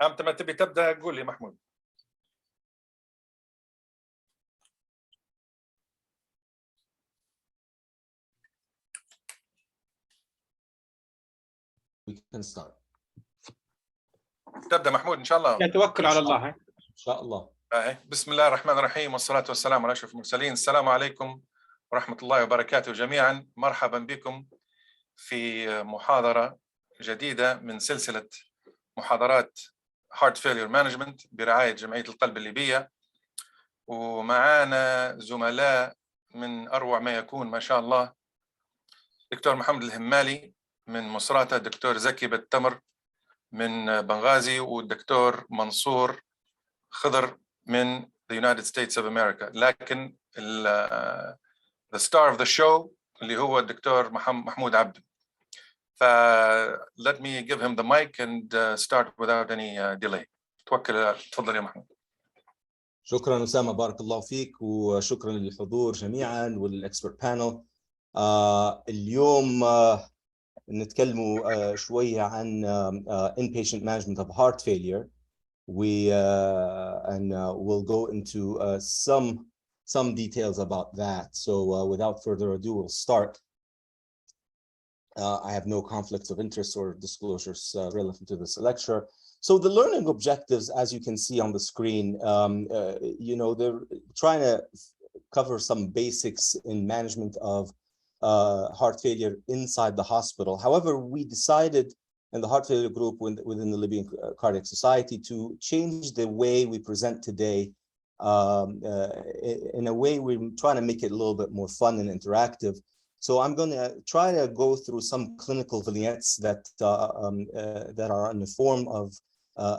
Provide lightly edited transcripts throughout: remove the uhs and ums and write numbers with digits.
أنت ما تبي تبدأ قول لي محمود. We can start. تبدأ محمود إن شاء الله. توكل على الله. إن شاء الله. بسم الله الرحمن الرحيم والصلاة والسلام على أشرف المرسلين. السلام عليكم ورحمة الله وبركاته جميعا. مرحبا بكم في محاضرة جديدة من سلسلة محاضرات Heart Failure Management برعاية جمعية القلب الليبية، ومعانا زملاء من أروع ما يكون ما شاء الله، دكتور محمد الهمالي من مصراتة، دكتور زكي بالتمر من بنغازي، والدكتور منصور خضر من the United States of America. لكن the star of the show اللي هو الدكتور محمود عبده. let me give him the mic and start without any delay. تفضل يا محمود. شكرا أسامة، بارك الله فيك، وشكرا للحضور جميعا والإكسبرت بانل. اليوم نتكلموا شوية عن inpatient management of heart failure. We'll go into some details about that. So without further ado, we'll start. I have no conflicts of interest or disclosures relevant to this lecture. So the learning objectives, as you can see on the screen, you know, they're trying to cover some basics in management of heart failure inside the hospital. However, we decided in the heart failure group within the Libyan Cardiac Society to change the way we present today. In a way, we're trying to make it a little bit more fun and interactive. So I'm going to try to go through some clinical vignettes that are in the form of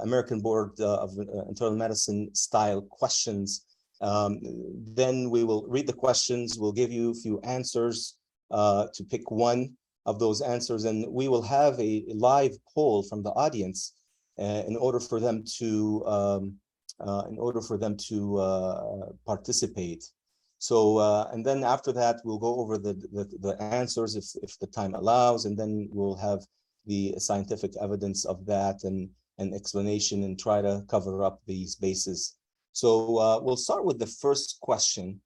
American Board of Internal Medicine style questions. Then we will read the questions. We'll give you a few answers to pick one of those answers, and we will have a live poll from the audience in order for them to participate. So and then after that we'll go over the answers if the time allows, and then we'll have the scientific evidence of that and explanation and try to cover up these bases. So we'll start with the first question.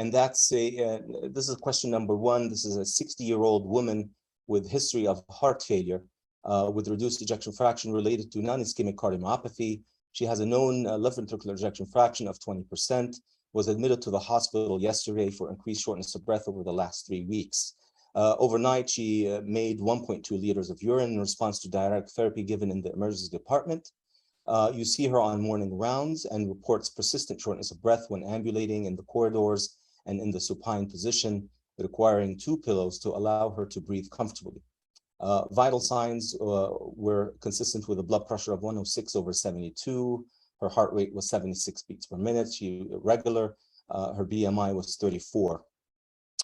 And that's this is question number one. This is a 60-year-old woman with history of heart failure with reduced ejection fraction related to non-ischemic cardiomyopathy. She has a known left ventricular ejection fraction of 20%, was admitted to the hospital yesterday for increased shortness of breath over the last 3 weeks. Overnight, she made 1.2 liters of urine in response to diuretic therapy given in the emergency department. You see her on morning rounds and reports persistent shortness of breath when ambulating in the corridors and in the supine position, requiring 2 pillows to allow her to breathe comfortably. Vital signs were consistent with a blood pressure of 106/72. Her heart rate was 76 beats per minute. She regular. Her BMI was 34.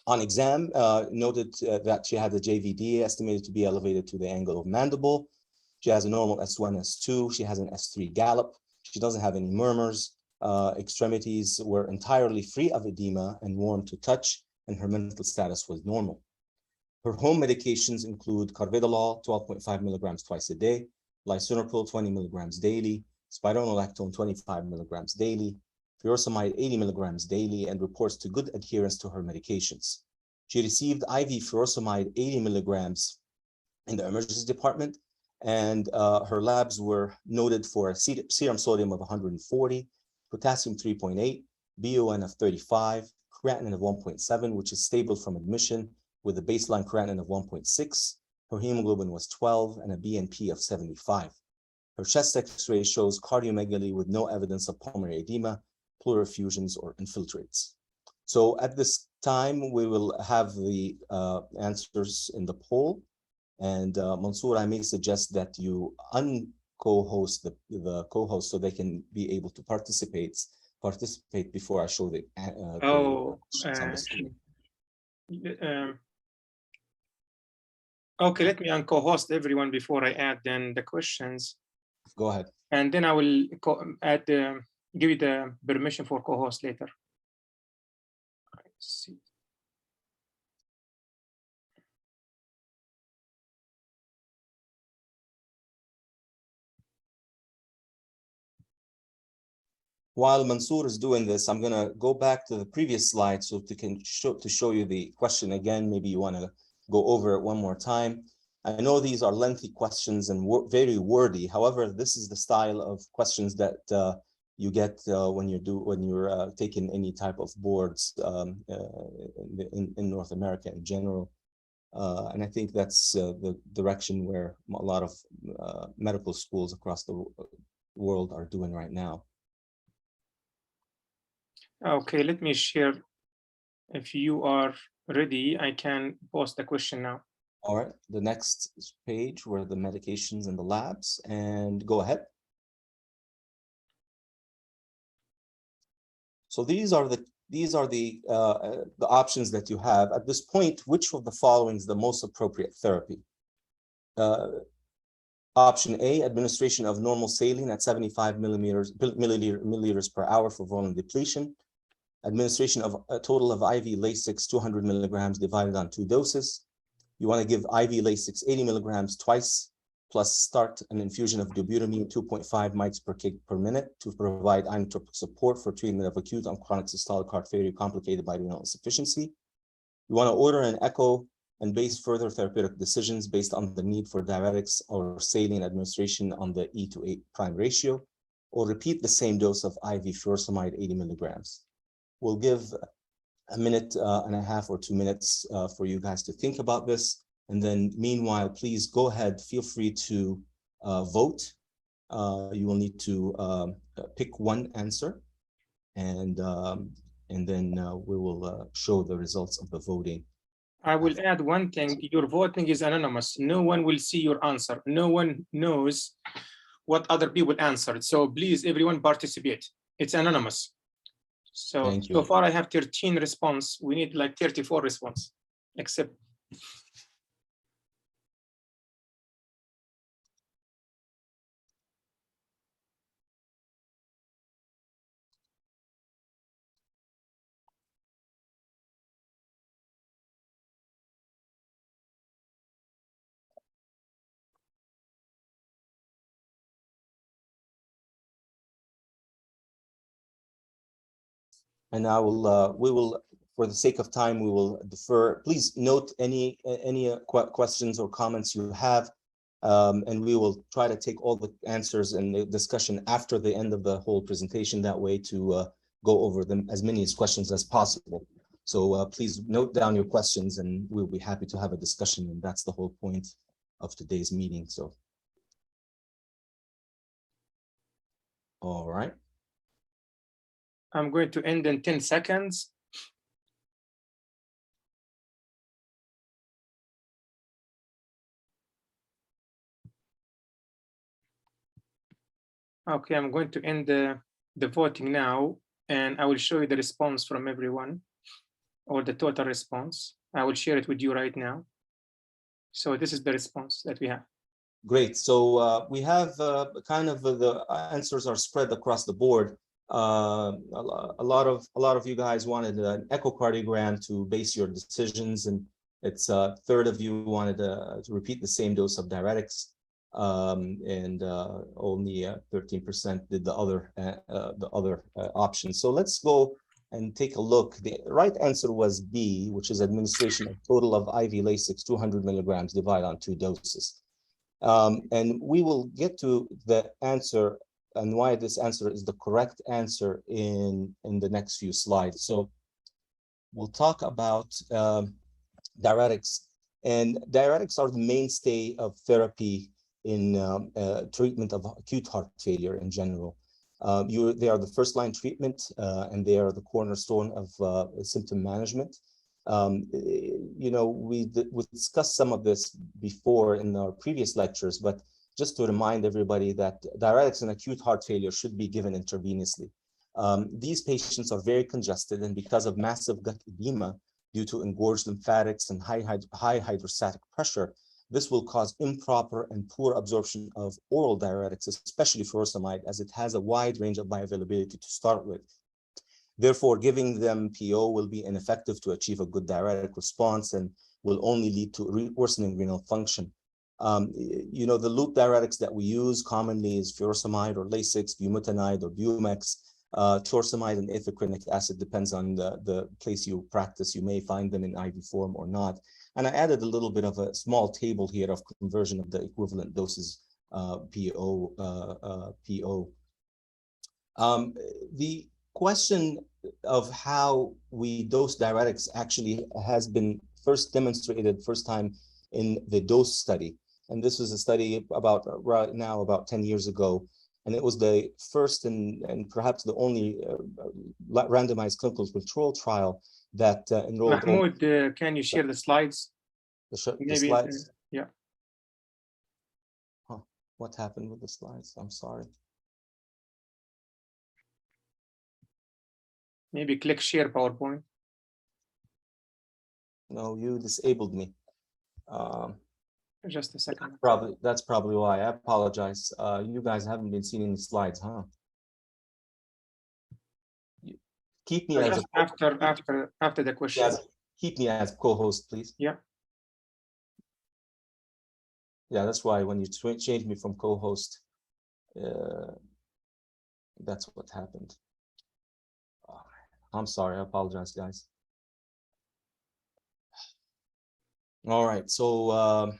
On exam, noted that she had a JVD estimated to be elevated to the angle of mandible. She has a normal S1, S2. She has an S3 gallop. She doesn't have any murmurs. Extremities were entirely free of edema and warm to touch, and her mental status was normal. Her home medications include carvedilol, 12.5 milligrams twice a day, lisinopril, 20 milligrams daily, spironolactone, 25 milligrams daily, furosemide, 80 milligrams daily, and reports to good adherence to her medications. She received IV furosemide, 80 milligrams in the emergency department, and her labs were noted for a serum sodium of 140, potassium 3.8, BUN of 35, creatinine of 1.7, which is stable from admission with a baseline creatinine of 1.6. Her hemoglobin was 12 and a BNP of 75. Her chest X-ray shows cardiomegaly with no evidence of pulmonary edema, pleural effusions, or infiltrates. So at this time, we will have the answers in the poll. And Mansour, I may suggest that you co-host the co-host so they can be able to participate before I show the on the screen. Okay, let me co-host everyone before I add then the questions. Go ahead. And then I will add give you the permission for co-host later. Let's see. While Mansoor is doing this, I'm going to go back to the previous slide so to show you the question again. Maybe you want to go over it one more time. I know these are lengthy questions and very wordy. However, this is the style of questions that you get when you're taking any type of boards in North America in general. And I think that's the direction where a lot of medical schools across the world are doing right now. Okay, let me share. If you are ready, I can post the question now. All right, the next page were the medications and the labs, and go ahead. So these are the options that you have at this point. Which of the following is the most appropriate therapy? Option A, administration of normal saline at 75 milliliters per hour for volume depletion. Administration of a total of IV Lasix 200 milligrams divided on 2 doses. You want to give IV Lasix 80 milligrams twice, plus start an infusion of dobutamine 2.5 mics per kg per minute to provide inotropic support for treatment of acute and chronic systolic heart failure complicated by renal insufficiency. You want to order an echo and base further therapeutic decisions based on the need for diuretics or saline administration on the E to 8 prime ratio, or repeat the same dose of IV furosemide 80 milligrams. We'll give a minute and a half or 2 minutes for you guys to think about this. And then meanwhile, please go ahead, feel free to vote. You will need to pick one answer, and then we will show the results of the voting. I will add one thing. Your voting is anonymous. No one will see your answer. No one knows what other people answered. So please, everyone participate. It's anonymous. So far I have 13 response. We need like 34 response, except. And I will, we will, for the sake of time, we will defer. Please note any questions or comments you have, and we will try to take all the answers and the discussion after the end of the whole presentation. That way to go over them as many questions as possible. So please note down your questions, and we'll be happy to have a discussion. And that's the whole point of today's meeting. So, all right. I'm going to end in 10 seconds. Okay, I'm going to end the voting now, and I will show you the response from everyone, or the total response. I will share it with you right now. So this is the response that we have. Great. So we have kind of the answers are spread across the board. A lot of you guys wanted an echocardiogram to base your decisions, and it's a third of you wanted to repeat the same dose of diuretics, and only 13% did the other options. So let's go and take a look. The right answer was B, which is administration of total of IV Lasix 200 milligrams divided on 2 doses. And we will get to the answer and why this answer is the correct answer in the next few slides. So we'll talk about diuretics, and diuretics are the mainstay of therapy in treatment of acute heart failure in general. They are the first line treatment, and they are the cornerstone of symptom management. You know, we discussed some of this before in our previous lectures, but just to remind everybody that diuretics in acute heart failure should be given intravenously. These patients are very congested, and because of massive gut edema due to engorged lymphatics and high hydrostatic pressure, this will cause improper and poor absorption of oral diuretics, especially furosemide, as it has a wide range of bioavailability to start with. Therefore, giving them PO will be ineffective to achieve a good diuretic response and will only lead to worsening renal function. You know, the loop diuretics that we use commonly is furosemide or Lasix, bumetanide or Bumex. Torsemide and ithacrinic acid depends on the place you practice. You may find them in IV form or not. And I added a little bit of a small table here of conversion of the equivalent doses, PO. The question of how we dose diuretics actually has been first demonstrated first time in the dose study. And this was a study about right now about 10 years ago. And it was the first and perhaps the only randomized clinical control trial that enrolled. Mahmoud, can you share the slides? The slides? Yeah. Huh. What happened with the slides? I'm sorry. Maybe click share PowerPoint. No, you disabled me. Just a second. That's probably why. I apologize. You guys haven't been seeing the slides, huh? Keep me as after the question. Yes, keep me as co-host, please. Yeah. Yeah, that's why when you change me from co-host, that's what happened. I'm sorry. I apologize, guys. All right, so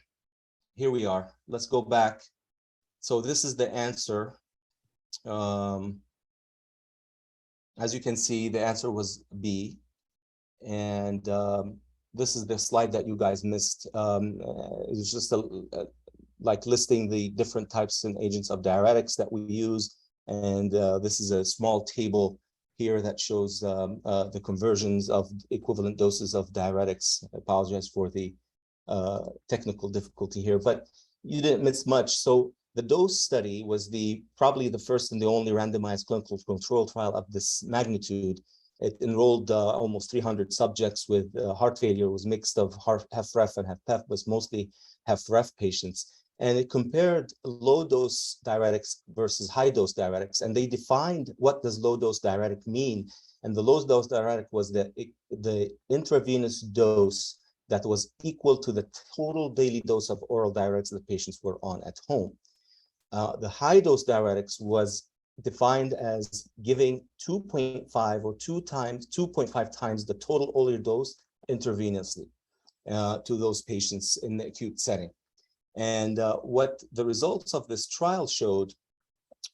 here we are. Let's go back. So this is the answer. As you can see, the answer was B. And this is the slide that you guys missed. It's just like listing the different types and agents of diuretics that we use. And this is a small table here that shows the conversions of equivalent doses of diuretics. I apologize for the technical difficulty here, but you didn't miss much. So the dose study was probably the first and the only randomized clinical control trial of this magnitude. It enrolled almost 300 subjects with heart failure. It was mixed of HFrEF and HFpEF, but mostly HFrEF patients. And it compared low-dose diuretics versus high-dose diuretics. And they defined what does low-dose diuretic mean. And the low-dose diuretic was the intravenous dose that was equal to the total daily dose of oral diuretics that patients were on at home. The high-dose diuretics was defined as giving 2.5 or 2.5 times the total oral dose intravenously to those patients in the acute setting. And what the results of this trial showed,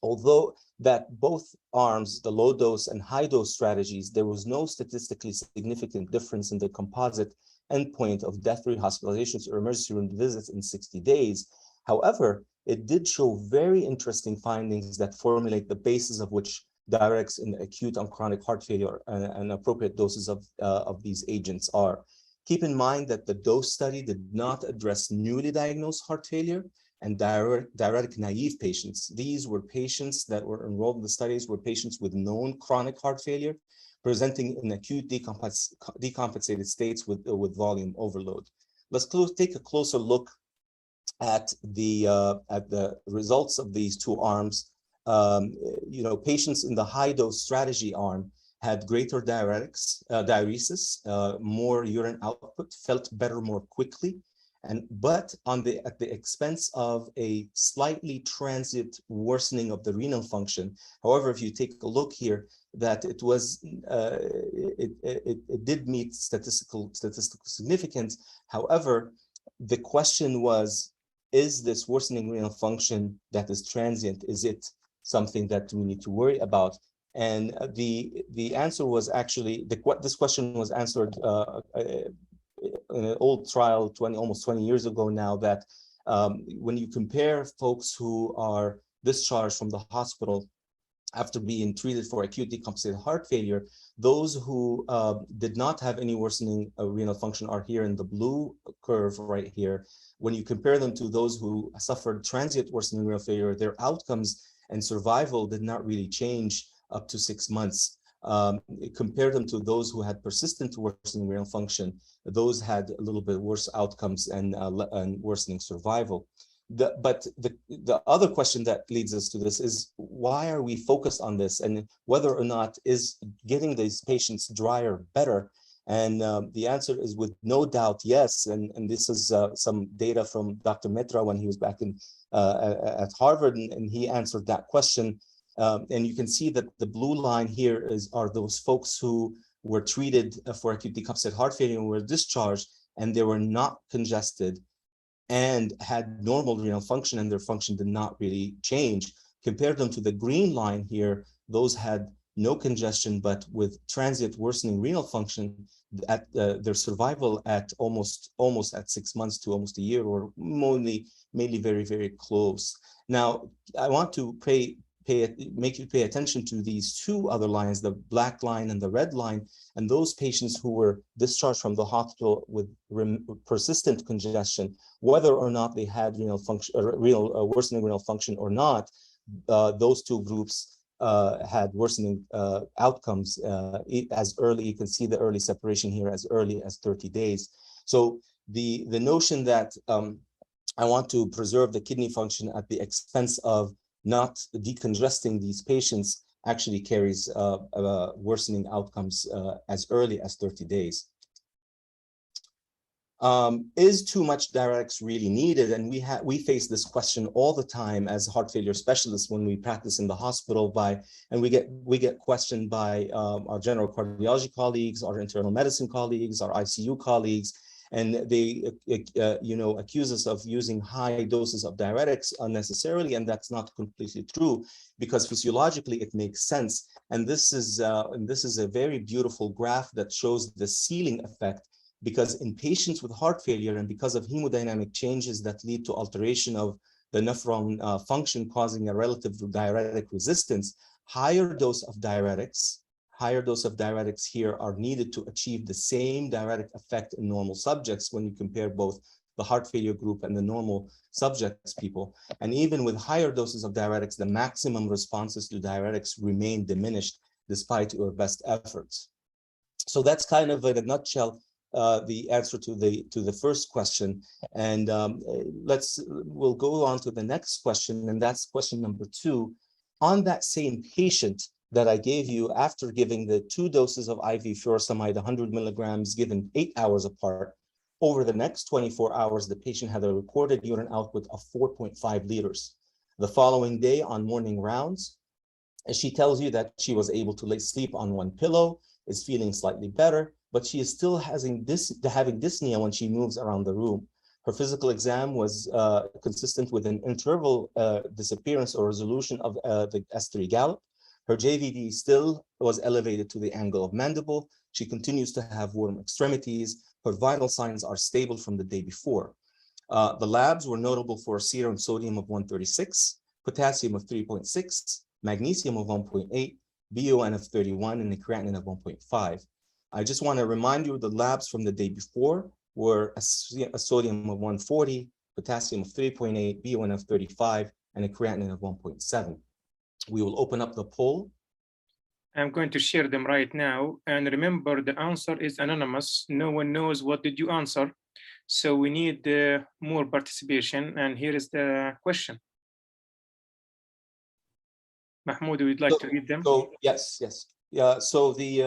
although that both arms, the low dose and high dose strategies, there was no statistically significant difference in the composite endpoint of death, rehospitalizations, or emergency room visits in 60 days. However, it did show very interesting findings that formulate the basis of which diuretics in acute and chronic heart failure and appropriate doses of these agents are. Keep in mind that the dose study did not address newly diagnosed heart failure and diuretic naive patients. These were patients that were enrolled in the studies were patients with known chronic heart failure presenting in acute decompensated states with volume overload. Let's take a closer look at the results of these two arms. Patients in the high dose strategy arm had greater diuresis, more urine output, felt better more quickly, but at the expense of a slightly transient worsening of the renal function. However, if you take a look here, that it was it did meet statistical significance. However, the question was, is this worsening renal function that is transient? Is it something that we need to worry about? And the answer was actually this question was answered in an old trial almost 20 years ago now, that when you compare folks who are discharged from the hospital after being treated for acute decompensated heart failure, those who did not have any worsening renal function are here in the blue curve right here. When you compare them to those who suffered transient worsening renal failure, their outcomes and survival did not really change up to 6 months. Compare them to those who had persistent worsening renal function. Those had a little bit worse outcomes and worsening survival. But the other question that leads us to this is, why are we focused on this, and whether or not is getting these patients drier better? And the answer is with no doubt yes. And this is some data from Dr. Mitra when he was back at Harvard, and he answered that question. And you can see that the blue line here are those folks who were treated for acute decompensated heart failure and were discharged, and they were not congested and had normal renal function, and their function did not really change. Compare them to the green line here, those had no congestion, but with transient worsening renal function, at their survival at almost at 6 months to almost a year, or mainly very, very close. Now, I want to make you pay attention to these two other lines, the black line and the red line, and those patients who were discharged from the hospital with persistent congestion, whether or not they had renal function or worsening renal function or not, those two groups had worsening outcomes as early. You can see the early separation here as early as 30 days. So the notion that I want to preserve the kidney function at the expense of not decongesting these patients actually carries worsening outcomes as early as 30 days. Is too much diuretics really needed? And we face this question all the time as heart failure specialists when we practice in the hospital and we get questioned by our general cardiology colleagues, our internal medicine colleagues, our ICU colleagues, and they accuse us of using high doses of diuretics unnecessarily, and that's not completely true, because physiologically it makes sense. And this is a very beautiful graph that shows the ceiling effect, because in patients with heart failure and because of hemodynamic changes that lead to alteration of the nephron function causing a relative diuretic resistance, higher dose of diuretics here are needed to achieve the same diuretic effect in normal subjects when you compare both the heart failure group and the normal subjects people. And even with higher doses of diuretics, the maximum responses to diuretics remain diminished despite your best efforts. So that's kind of in a nutshell the answer to the first question. And we'll go on to the next question, and that's question number 2. On that same patient that I gave you after giving the 2 doses of IV furosemide, 100 milligrams given 8 hours apart, over the next 24 hours, the patient had a recorded urine output of 4.5 liters. The following day on morning rounds, she tells you that she was able to sleep on one pillow, is feeling slightly better, but she is still having dyspnea when she moves around the room. Her physical exam was consistent with an interval disappearance or resolution of the S3 gallop. Her JVD still was elevated to the angle of mandible. She continues to have warm extremities. Her vital signs are stable from the day before. The labs were notable for serum sodium of 136, potassium of 3.6, magnesium of 1.8, BUN of 31, and a creatinine of 1.5. I just want to remind you the labs from the day before were a sodium of 140, potassium of 3.8, BUN of 35, and a creatinine of 1.7. We will open up the poll. I'm going to share them right now. And remember, the answer is anonymous. No one knows what did you answer. So we need more participation. And here is the question. Mahmoud, would like to read them? So yes. Yeah. So the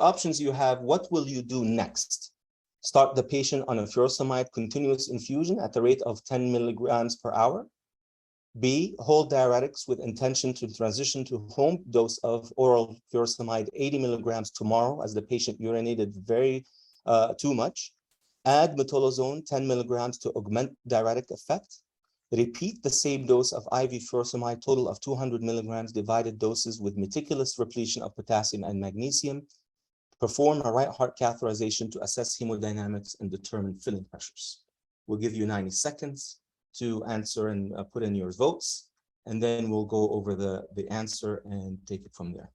options you have: what will you do next? Start the patient on a furosemide continuous infusion at the rate of 10 milligrams per hour. B, hold diuretics with intention to transition to home dose of oral furosemide 80 milligrams tomorrow, as the patient urinated too much. Add metolazone 10 milligrams to augment diuretic effect. Repeat the same dose of IV furosemide, total of 200 milligrams, divided doses with meticulous repletion of potassium and magnesium. Perform a right heart catheterization to assess hemodynamics and determine filling pressures. We'll give you 90 seconds to answer and put in your votes, and then we'll go over the answer and take it from there.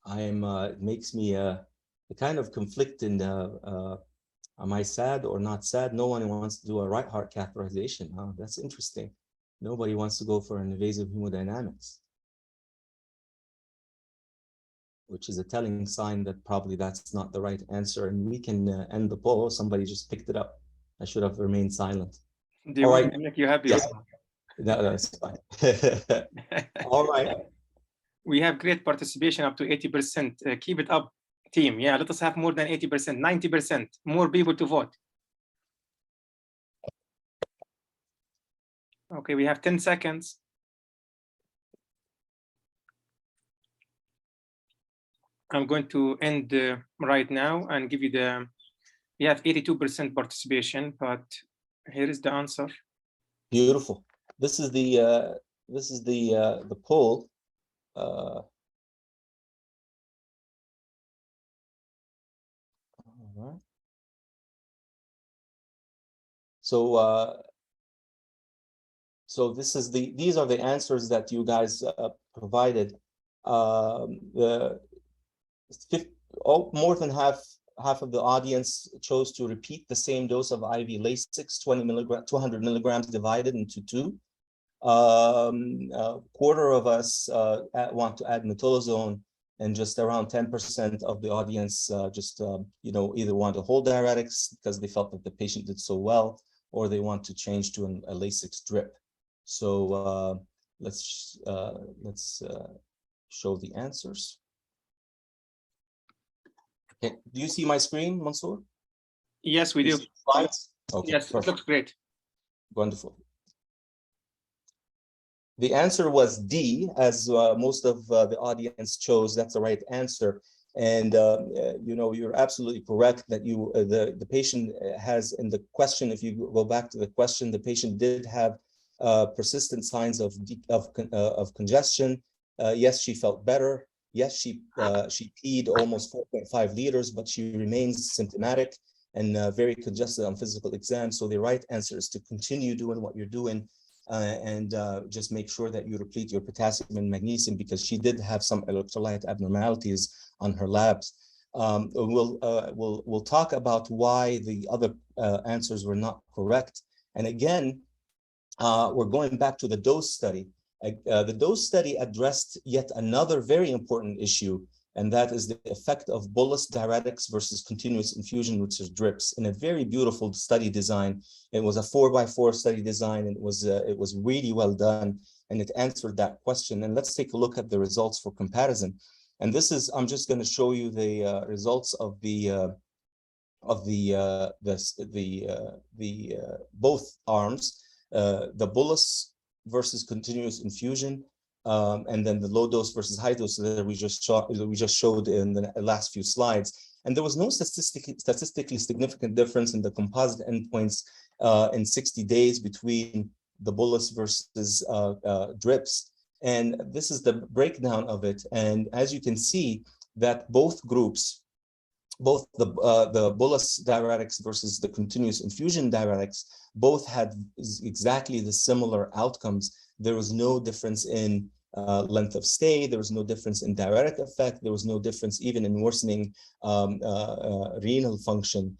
It makes me a kind of conflicted Am I sad or not sad? No one wants to do a right heart catheterization. Huh? That's interesting. Nobody wants to go for an invasive hemodynamics, which is a telling sign that probably that's not the right answer. And we can end the poll. Somebody just picked it up. I should have remained silent. Do you All want right. to make you happy? Yes. No, that's fine. All right. We have great participation up to 80%. Keep it up, team. Yeah, let us have more than 80%, 90%, more people to vote. Okay, we have 10 seconds. I'm going to end right now and give you the, we have 82% participation, but here is the answer. Beautiful. This is the poll. All right. So this is these are the answers that you guys provided. More than half of the audience chose to repeat the same dose of IV Lasix, 200 milligrams divided into 2. Quarter of us want to add metolazone, and just around 10% of the audience either want to hold diuretics because they felt that the patient did so well, or they want to change to a Lasix drip. So let's show the answers. Okay. Do you see my screen, Mansoor? Yes, we do. Slides? Okay, yes, perfect. it looks great. Wonderful. The answer was D, as most of the audience chose. That's the right answer. And you're absolutely correct that the patient has in the question. If you go back to the question, the patient did have persistent signs of congestion. Yes, she felt better. Yes, she peed almost 4.5 liters, but she remains symptomatic and very congested on physical exam. So the right answer is to continue doing what you're doing and just make sure that you replete your potassium and magnesium, because she did have some electrolyte abnormalities on her labs. We'll talk about why the other answers were not correct. And again, we're going back to the dose study. The dose study addressed yet another very important issue, and that is the effect of bolus diuretics versus continuous infusion, which is drips, in a very beautiful study design. It was a 4x4 study design, and it was really well done, and it answered that question. And let's take a look at the results for comparison. And this is, I'm just going to show you the results of both arms, the bolus versus continuous infusion, and then the low dose versus high dose that we just showed in the last few slides. And there was no statistically significant difference in the composite endpoints in 60 days between the bolus versus drips. And this is the breakdown of it. And as you can see, that both groups, both the bolus diuretics versus the continuous infusion diuretics, both had exactly the similar outcomes. There was no difference in length of stay. There was no difference in diuretic effect. There was no difference even in worsening renal function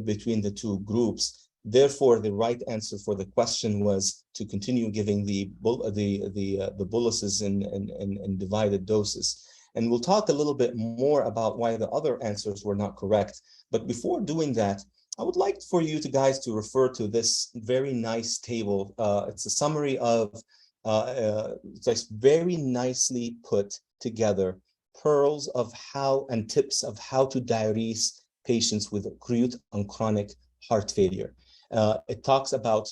between the two groups. Therefore, the right answer for the question was to continue giving the boluses in divided doses. And we'll talk a little bit more about why the other answers were not correct. But before doing that, I would like for you guys to refer to this very nice table. It's a summary of, it's very nicely put together pearls of how and tips of how to diurese patients with acute and chronic heart failure. It talks about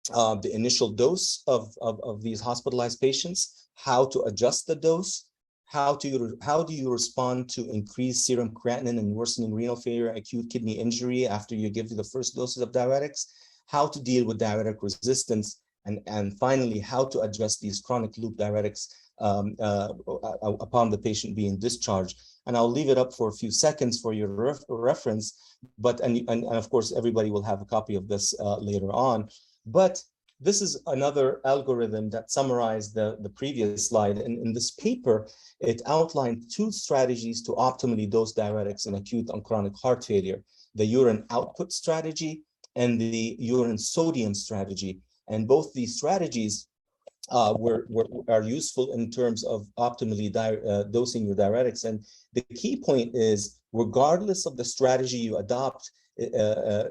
the initial dose of these hospitalized patients, how to adjust the dose, how do you respond to increased serum creatinine and worsening renal failure, acute kidney injury after you give the first doses of diuretics, how to deal with diuretic resistance, and finally, how to address these chronic loop diuretics upon the patient being discharged. And I'll leave it up for a few seconds for your reference, but and of course, everybody will have a copy of this later on. But this is another algorithm that summarized the previous slide. And in this paper, it outlined 2 strategies to optimally dose diuretics in acute and chronic heart failure. the urine output strategy, and the urine sodium strategy. And both these strategies are useful in terms of optimally dosing your diuretics. And the key point is, regardless of the strategy you adopt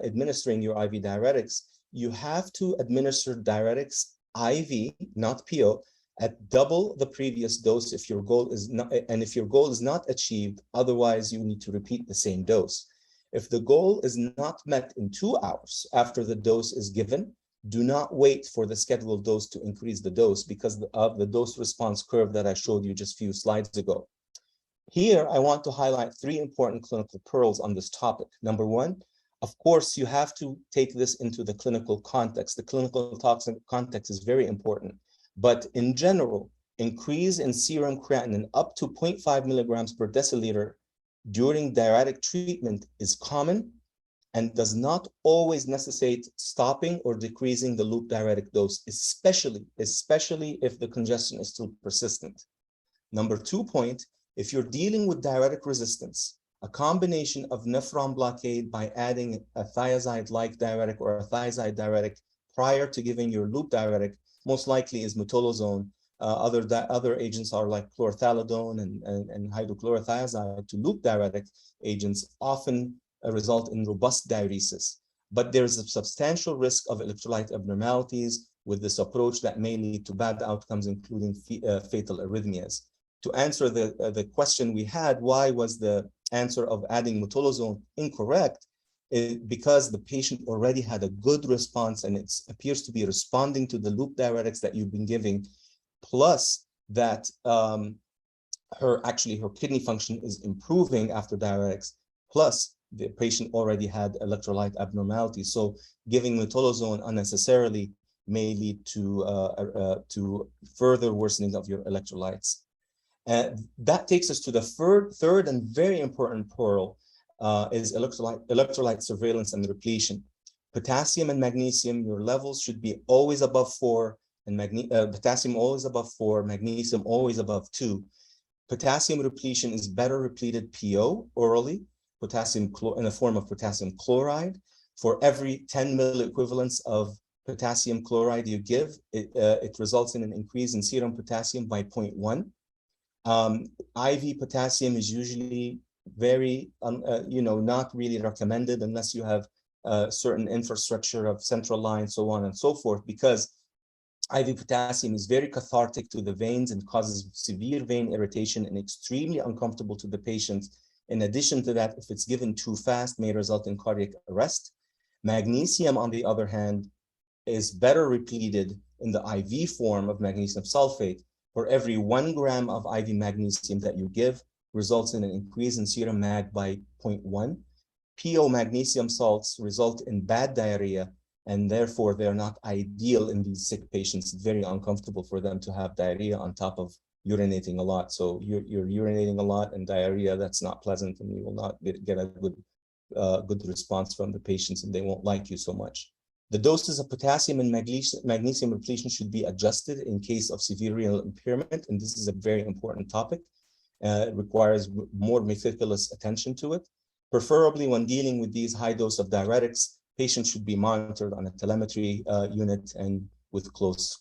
administering your IV diuretics, you have to administer diuretics IV, not PO, at double the previous dose if your goal is not, and if your goal is not achieved, otherwise you need to repeat the same dose. If the goal is not met in 2 hours after the dose is given, do not wait for the scheduled dose to increase the dose because of the dose response curve that I showed you just a few slides ago. Here, I want to highlight 3 important clinical pearls on this topic. Number 1, of course, you have to take this into the clinical context. The clinical context is very important. But in general, increase in serum creatinine up to 0.5 milligrams per deciliter during diuretic treatment is common and does not always necessitate stopping or decreasing the loop diuretic dose, especially if the congestion is still persistent. Number 2 point, if you're dealing with diuretic resistance, a combination of nephron blockade by adding a thiazide-like diuretic or a thiazide diuretic prior to giving your loop diuretic most likely is metolazone. Other agents are like chlorthalidone and hydrochlorothiazide to loop diuretic agents often result in robust diuresis. But there's a substantial risk of electrolyte abnormalities with this approach that may lead to bad outcomes, including fatal arrhythmias. To answer the question we had, why was the answer of adding metolazone incorrect? Because the patient already had a good response and it appears to be responding to the loop diuretics that you've been giving, plus that her kidney function is improving after diuretics, plus the patient already had electrolyte abnormalities. So giving metolazone unnecessarily may lead to further worsening of your electrolytes. That takes us to the third and very important pearl, is electrolyte surveillance and repletion. Potassium and magnesium, your levels should be always above 4, and potassium always above 4, magnesium always above 2. Potassium repletion is better repleted PO orally, potassium in the form of potassium chloride. For every 10 milliequivalents of potassium chloride you give, it results in an increase in serum potassium by 0.1. IV potassium is usually very, not really recommended unless you have certain infrastructure of central lines, so on and so forth, because IV potassium is very cathartic to the veins and causes severe vein irritation and extremely uncomfortable to the patient. In addition to that, if it's given too fast, may result in cardiac arrest. Magnesium, on the other hand, is better repleted in the IV form of magnesium sulfate. For every 1 gram of IV magnesium that you give, results in an increase in serum mag by 0.1. PO magnesium salts result in bad diarrhea, and therefore they're not ideal in these sick patients. It's very uncomfortable for them to have diarrhea on top of urinating a lot. So you're urinating a lot and diarrhea, that's not pleasant, and you will not get a good response from the patients, and they won't like you so much. The doses of potassium and magnesium repletion should be adjusted in case of severe renal impairment, and this is a very important topic. It requires more meticulous attention to it. Preferably when dealing with these high dose of diuretics, patients should be monitored on a telemetry unit and with close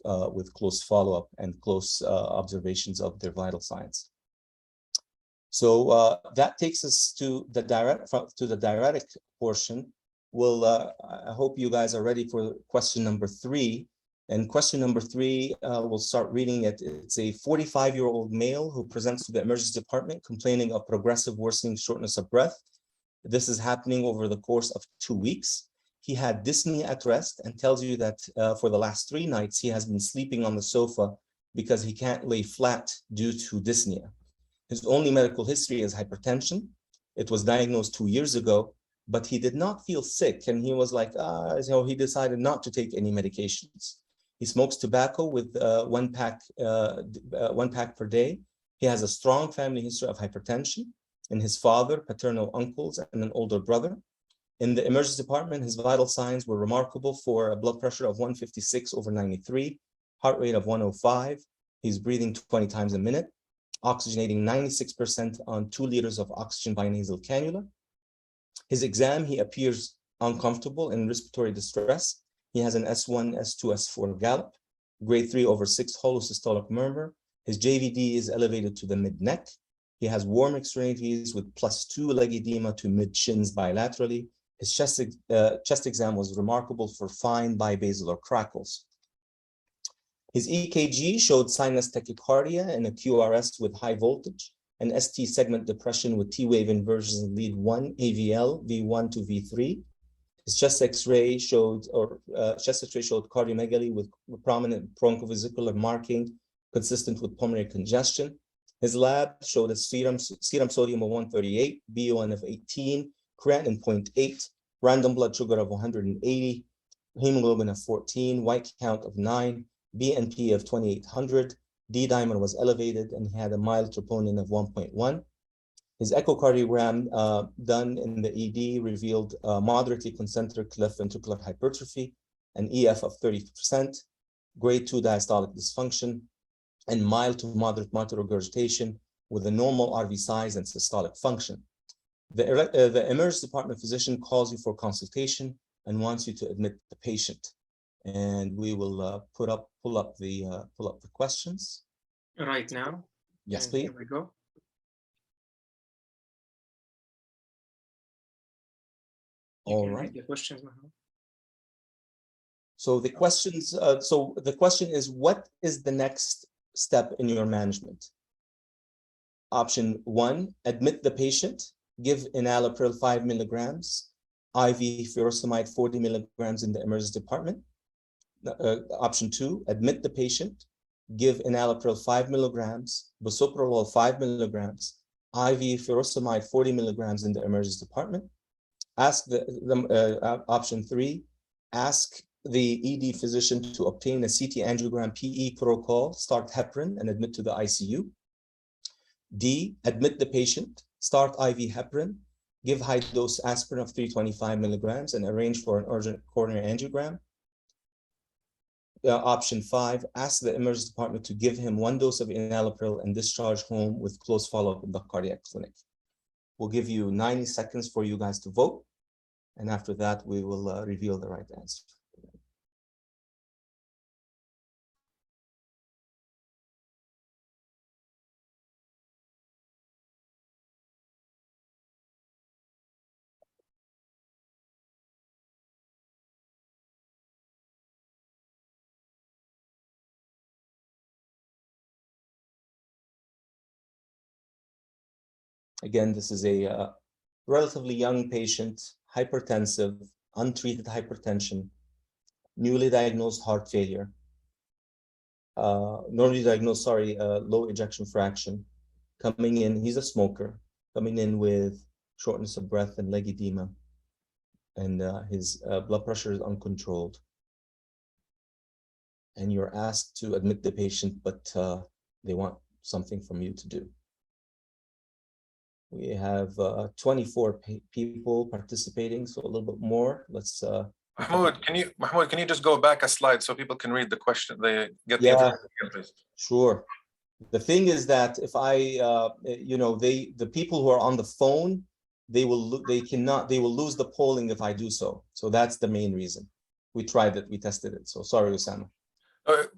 follow-up and close observations of their vital signs. So that takes us to the diuretic portion. I hope you guys are ready for question number 3. And question number 3, we'll start reading it. It's a 45-year-old male who presents to the emergency department complaining of progressive worsening shortness of breath. This is happening over the course of 2 weeks. He had dyspnea at rest and tells you that for the last 3 nights, he has been sleeping on the sofa because he can't lay flat due to dyspnea. His only medical history is hypertension. It was diagnosed 2 years ago, but he did not feel sick. And he was like, so he decided not to take any medications. He smokes tobacco with one pack per day. He has a strong family history of hypertension in his father, paternal uncles, and an older brother. In the emergency department, his vital signs were remarkable for a blood pressure of 156/93, heart rate of 105. He's breathing 20 times a minute, oxygenating 96% on 2 liters of oxygen by nasal cannula. His exam, he appears uncomfortable and respiratory distress. He has an S1, S2, S4 gallop, grade 3/6 hollow systolic murmur. His JVD is elevated to the mid-neck. He has warm extremities with +2 leg edema to mid-shins bilaterally. His chest exam was remarkable for fine bibasilar crackles. His EKG showed sinus tachycardia and a QRS with high voltage, and ST segment depression with T-wave inversions in lead 1, AVL, V1 to V3. His chest X-ray showed cardiomegaly with prominent bronchovesicular marking consistent with pulmonary congestion. His lab showed a serum sodium of 138, BUN of 18, creatinine 0.8, random blood sugar of 180, hemoglobin of 14, white count of 9, BNP of 2800, D-dimer was elevated, and he had a mild troponin of 1.1. His echocardiogram done in the ED revealed moderately concentric left ventricular hypertrophy, an EF of 30%, grade 2 diastolic dysfunction, and mild to moderate mitral regurgitation with a normal RV size and systolic function. The emergency department physician calls you for consultation and wants you to admit the patient. And we will pull up the questions right now. Yes, And please. here we go. All right. The questions, Mahmoud. So the questions. So the question is, what is the next step in your management? Option 1: admit the patient, give enalapril 5 milligrams, IV furosemide 40 milligrams in the emergency department. Option 2: admit the patient, give enalapril 5 milligrams, bisoprolol 5 milligrams, IV furosemide 40 milligrams in the emergency department. Ask option 3: ask the ED physician to obtain a CT angiogram PE protocol, start heparin, and admit to the ICU. D: admit the patient, start IV heparin, give high dose aspirin of 325 milligrams, and arrange for an urgent coronary angiogram. Option 5: ask the emergency department to give him 1 dose of enalapril and discharge home with close follow-up in the cardiac clinic. We'll give you 90 seconds for you guys to vote, and after that, we will reveal the right answer. Again, this is a relatively young patient, hypertensive, untreated hypertension, newly diagnosed heart failure, low ejection fraction, coming in, he's a smoker, coming in with shortness of breath and leg edema, and his blood pressure is uncontrolled. And you're asked to admit the patient, but they want something from you to do. We have 24 people participating, so a little bit more. Let's. Mahmoud, can you just go back a slide so people can read the question? They get the information. Sure. The thing is that if I, the people who are on the phone, they will lose the polling if I do so. So that's the main reason. We tried it, we tested it. So sorry, Osama.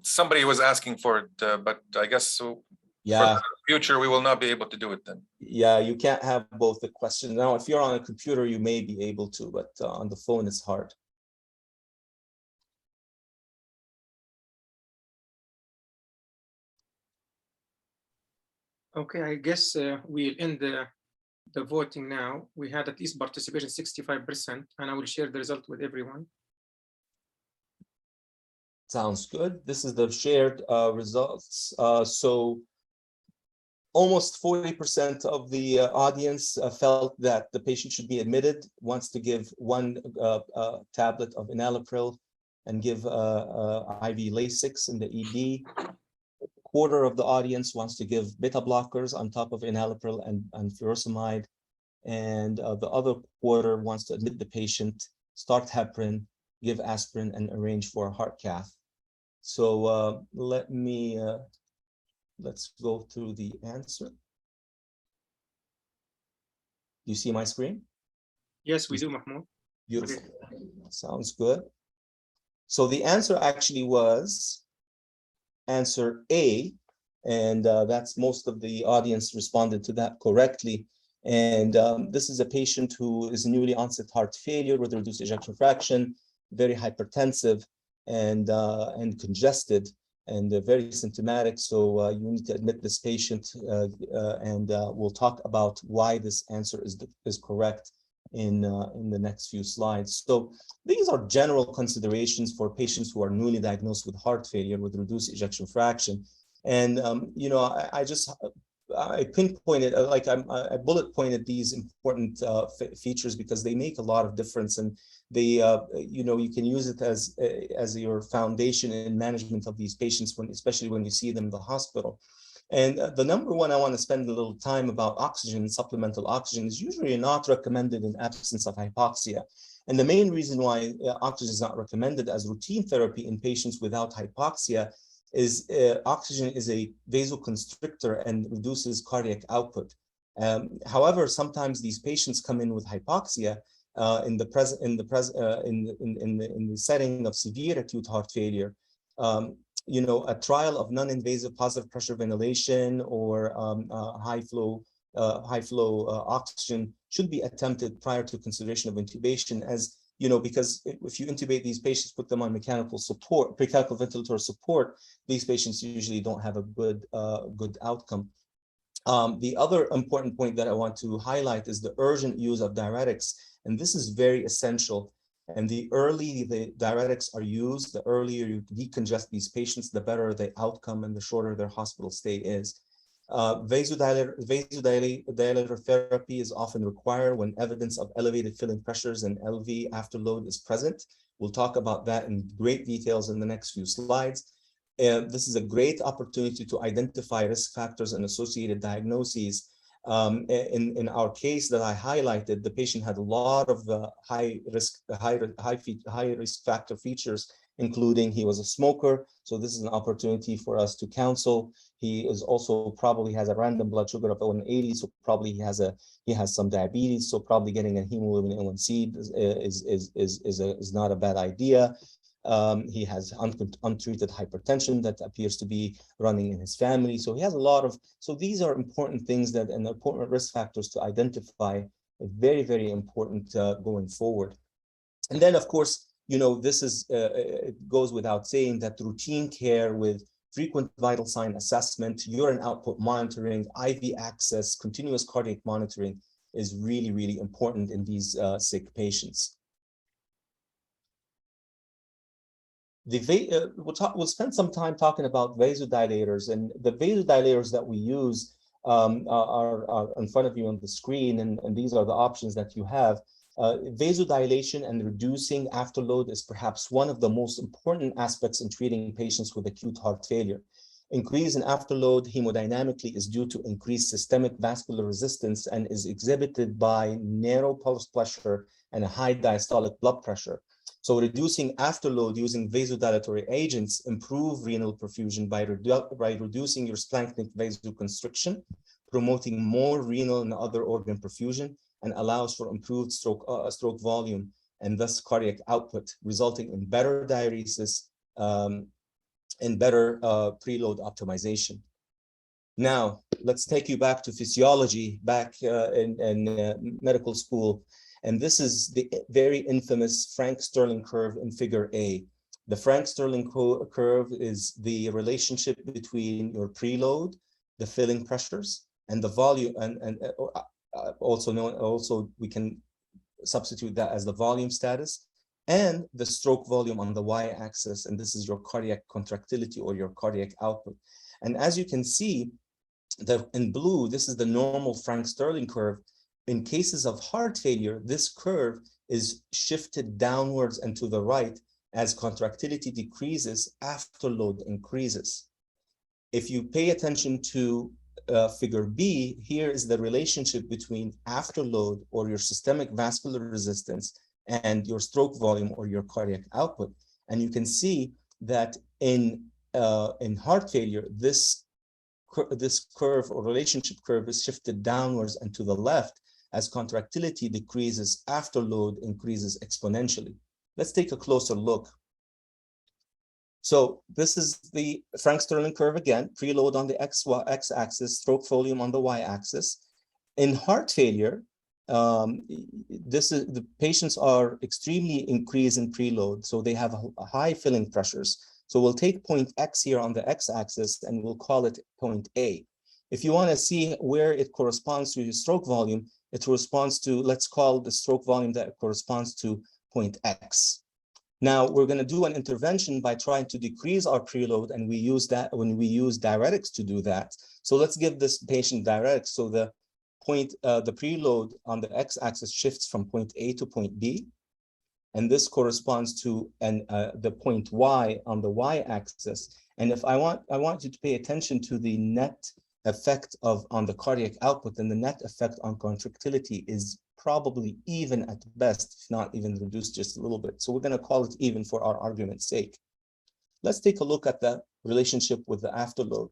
Somebody was asking for it, but I guess so. Yeah. For the future, we will not be able to do it then. Yeah, you can't have both the questions. Now, if you're on a computer, you may be able to, but on the phone, it's hard. Okay, I guess we'll end the voting now. We had at least participation 65%, and I will share the result with everyone. Sounds good. This is the shared results. So almost 40% of the audience felt that the patient should be admitted, wants to give 1 tablet of enalapril and give IV Lasix in the ED. Quarter of the audience wants to give beta blockers on top of enalapril and furosemide. And the other quarter wants to admit the patient, start heparin, give aspirin, and arrange for a heart cath. So let's go through the answer. You see my screen? Yes, we do, Mahmoud. Beautiful. Sounds good. So the answer actually was answer A, and that's most of the audience responded to that correctly. And this is a patient who is newly onset heart failure with reduced ejection fraction, very hypertensive and congested and very symptomatic. So you need to admit this patient, and we'll talk about why this answer is correct in the next few slides. So these are general considerations for patients who are newly diagnosed with heart failure with reduced ejection fraction. And you know, I pinpointed, I bullet pointed these important features because they make a lot of difference, and they, you know, you can use it as your foundation in management of these patients, especially when you see them in the hospital. And the number one I want to spend a little time about oxygen, supplemental oxygen, is usually not recommended in absence of hypoxia. And the main reason why oxygen is not recommended as routine therapy in patients without hypoxia is oxygen is a vasoconstrictor and reduces cardiac output. However, sometimes these patients come in with hypoxia in the setting of severe acute heart failure. You know, a trial of non-invasive positive pressure ventilation or high flow oxygen should be attempted prior to consideration of intubation, as you know, because if you intubate these patients, put them on mechanical ventilatory support, these patients usually don't have a good outcome. The other important point that I want to highlight is the urgent use of diuretics, and this is very essential. And the earlier the diuretics are used, the earlier you decongest these patients, the better the outcome and the shorter their hospital stay is. Vasodilator therapy is often required when evidence of elevated filling pressures and LV afterload is present. We'll talk about that in great details in the next few slides. This is a great opportunity to identify risk factors and associated diagnoses. In our case that I highlighted, the patient had a lot of high risk factor features, including he was a smoker. So this is an opportunity for us to counsel. He is also probably has a random blood sugar of 180, so probably he has some diabetes. So probably getting a hemoglobin A1C is not a bad idea. He has untreated hypertension that appears to be running in his family. So he has a lot of, so these are important things and important risk factors to identify, very, very important going forward. And then of course, you know, this is, it goes without saying that routine care with frequent vital sign assessment, urine output monitoring, IV access, continuous cardiac monitoring is really, really important in these sick patients. We'll spend some time talking about vasodilators, and the vasodilators that we use are in front of you on the screen, and these are the options that you have. Vasodilation and reducing afterload is perhaps one of the most important aspects in treating patients with acute heart failure. Increase in afterload hemodynamically is due to increased systemic vascular resistance and is exhibited by narrow pulse pressure and a high diastolic blood pressure. So reducing afterload using vasodilatory agents improve renal perfusion by reducing your splanchnic vasoconstriction, promoting more renal and other organ perfusion, and allows for improved stroke volume and thus cardiac output, resulting in better diuresis and better preload optimization. Now, let's take you back to physiology, back in medical school. And this is the very infamous Frank-Starling curve in figure A. The Frank-Starling curve is the relationship between your preload, the filling pressures, and the volume, and also we can substitute that as the volume status, and the stroke volume on the y-axis, and this is your cardiac contractility or your cardiac output. And as you can see, in blue, this is the normal Frank-Starling curve. In cases of heart failure, this curve is shifted downwards and to the right as contractility decreases, afterload increases. If you pay attention to figure B, here is the relationship between afterload or your systemic vascular resistance and your stroke volume or your cardiac output. And you can see that in heart failure, this curve or relationship curve is shifted downwards and to the left, as contractility decreases, afterload increases exponentially. Let's take a closer look. So this is the Frank-Sterling curve again, preload on the x-axis, stroke volume on the y-axis. In heart failure, the patients are extremely increased in preload, so they have a high filling pressures. So we'll take point X here on the x-axis and we'll call it point A. If you want to see where it corresponds to your stroke volume, it corresponds to, let's call the stroke volume that corresponds to point X. Now we're going to do an intervention by trying to decrease our preload, and we use that when we use diuretics to do that. So let's give this patient diuretics. So the preload on the x-axis shifts from point A to point B, and this corresponds to the point Y on the y-axis. And if I want you to pay attention to the net effect on the cardiac output, then the net effect on contractility is probably even at best, if not even reduced just a little bit. So we're going to call it even for our argument's sake. Let's take a look at the relationship with the afterload.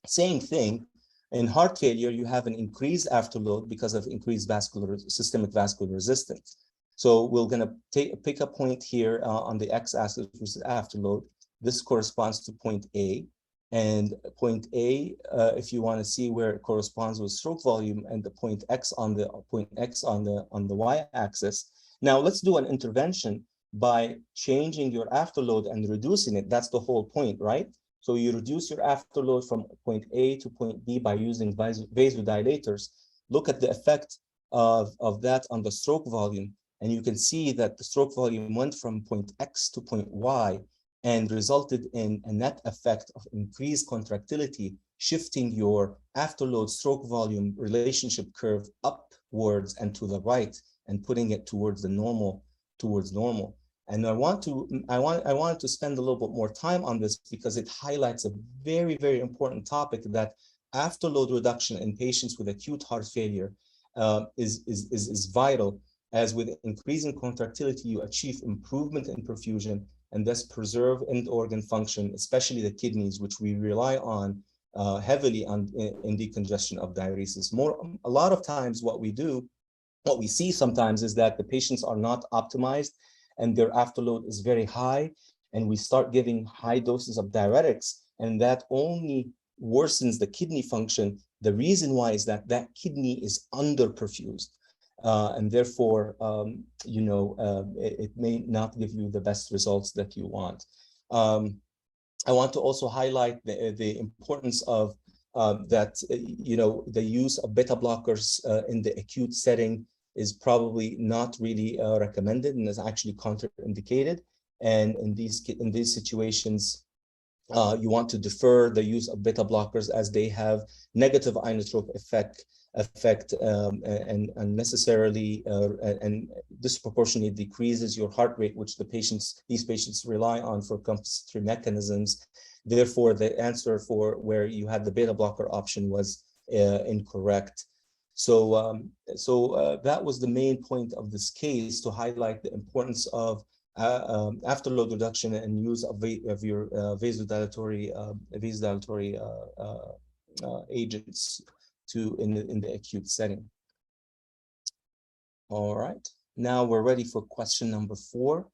Same thing. In heart failure, you have an increased afterload because of increased systemic vascular resistance. So we're going to pick a point here on the x-axis, which is afterload. This corresponds to point A. And point A, if you want to see where it corresponds with stroke volume, and the point X on the y-axis. Now let's do an intervention by changing your afterload and reducing it. That's the whole point, right? So you reduce your afterload from point A to point B by using vasodilators. Look at the effect of that on the stroke volume, and you can see that the stroke volume went from point X to point Y and resulted in a net effect of increased contractility, shifting your afterload stroke volume relationship curve upwards and to the right, and putting it towards the normal, And I wanted to spend a little bit more time on this because it highlights a very, very important topic, that afterload reduction in patients with acute heart failure is vital, as with increasing contractility, you achieve improvement in perfusion and thus preserve end organ function, especially the kidneys, which we rely on heavily in decongestion of diuresis. A lot of times what we see sometimes is that the patients are not optimized and their afterload is very high, and we start giving high doses of diuretics, and that only worsens the kidney function. The reason why is that kidney is underperfused. And therefore, it may not give you the best results that you want. I want to also highlight the importance of the use of beta blockers in the acute setting is probably not really recommended and is actually contraindicated. And in these situations, you want to defer the use of beta blockers, as they have negative inotrope effect and unnecessarily and disproportionately decreases your heart rate, which these patients rely on for compensatory mechanisms. Therefore, the answer for where you had the beta blocker option was incorrect. So that was the main point of this case, to highlight the importance of afterload reduction and use of your vasodilatory agents in the acute setting. All right, now we're ready for question number 4.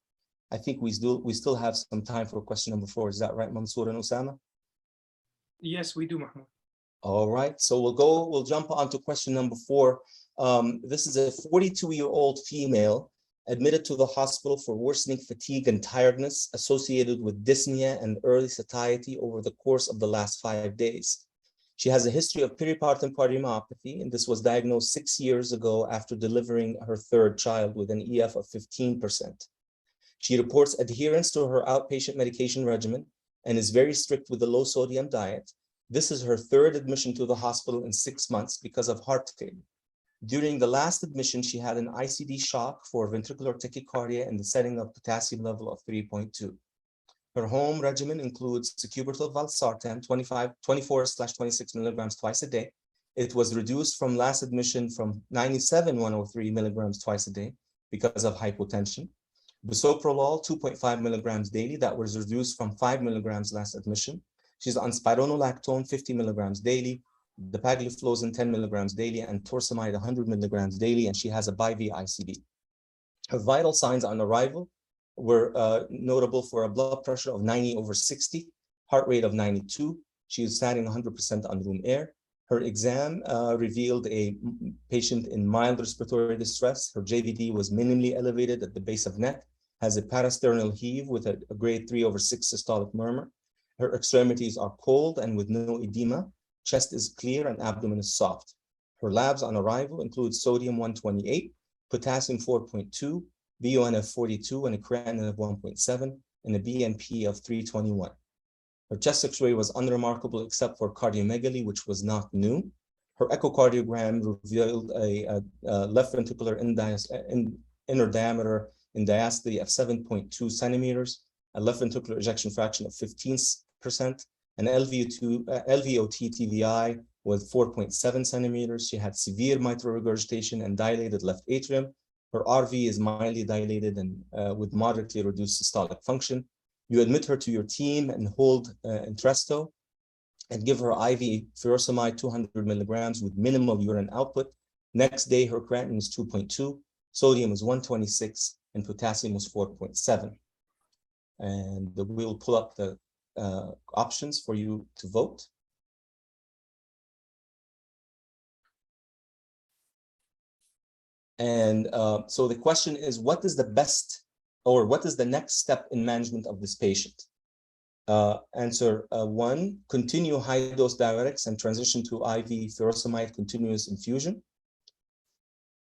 I think we still have some time for question number 4. Is that right, Mansour and Osama? Yes, we do, Mahmoud. All right, so we'll jump on to question number 4. This is a 42-year-old female admitted to the hospital for worsening fatigue and tiredness associated with dyspnea and early satiety over the course of the last 5 days. She has a history of peripartum cardiomyopathy, and this was diagnosed 6 years ago after delivering her 3rd child with an EF of 15%. She reports adherence to her outpatient medication regimen and is very strict with the low sodium diet. This is her 3rd admission to the hospital in 6 months because of heart failure. During the last admission, she had an ICD shock for ventricular tachycardia in the setting of potassium level of 3.2. Her home regimen includes sacubitril valsartan 24/26 milligrams twice a day. It was reduced from last admission from 97/103 milligrams twice a day because of hypotension. Bisoprolol 2.5 milligrams daily, that was reduced from 5 milligrams last admission. She's on spironolactone 50 milligrams daily. dapagliflozin 10 milligrams daily, and torsemide 100 milligrams daily, and she has a BIV ICD. Her vital signs on arrival were notable for a blood pressure of 90/60, heart rate of 92. She was standing 100% on room air. Her exam revealed a patient in mild respiratory distress. Her JVD was minimally elevated at the base of neck, has a parasternal heave with a grade 3/6 systolic murmur. Her extremities are cold and with no edema. Chest is clear and abdomen is soft. Her labs on arrival include sodium 128, potassium 4.2, BUNF 42, and a creatinine of 1.7, and a BNP of 321. Her chest X-ray was unremarkable except for cardiomegaly, which was not new. Her echocardiogram revealed a left ventricular inner diameter in diastole of 7.2 centimeters, a left ventricular ejection fraction of 15%, an LVOT TVI with 4.7 centimeters. She had severe mitral regurgitation and dilated left atrium. Her RV is mildly dilated and with moderately reduced systolic function. You admit her to your team and hold Entresto and give her IV furosemide 200 milligrams with minimal urine output. Next day, her creatinine is 2.2, sodium is 126, and potassium was 4.7. And we'll pull up the options for you to vote. And so the question is, what is the best, or what is the next step in management of this patient? Answer 1, continue high-dose diuretics and transition to IV furosemide continuous infusion.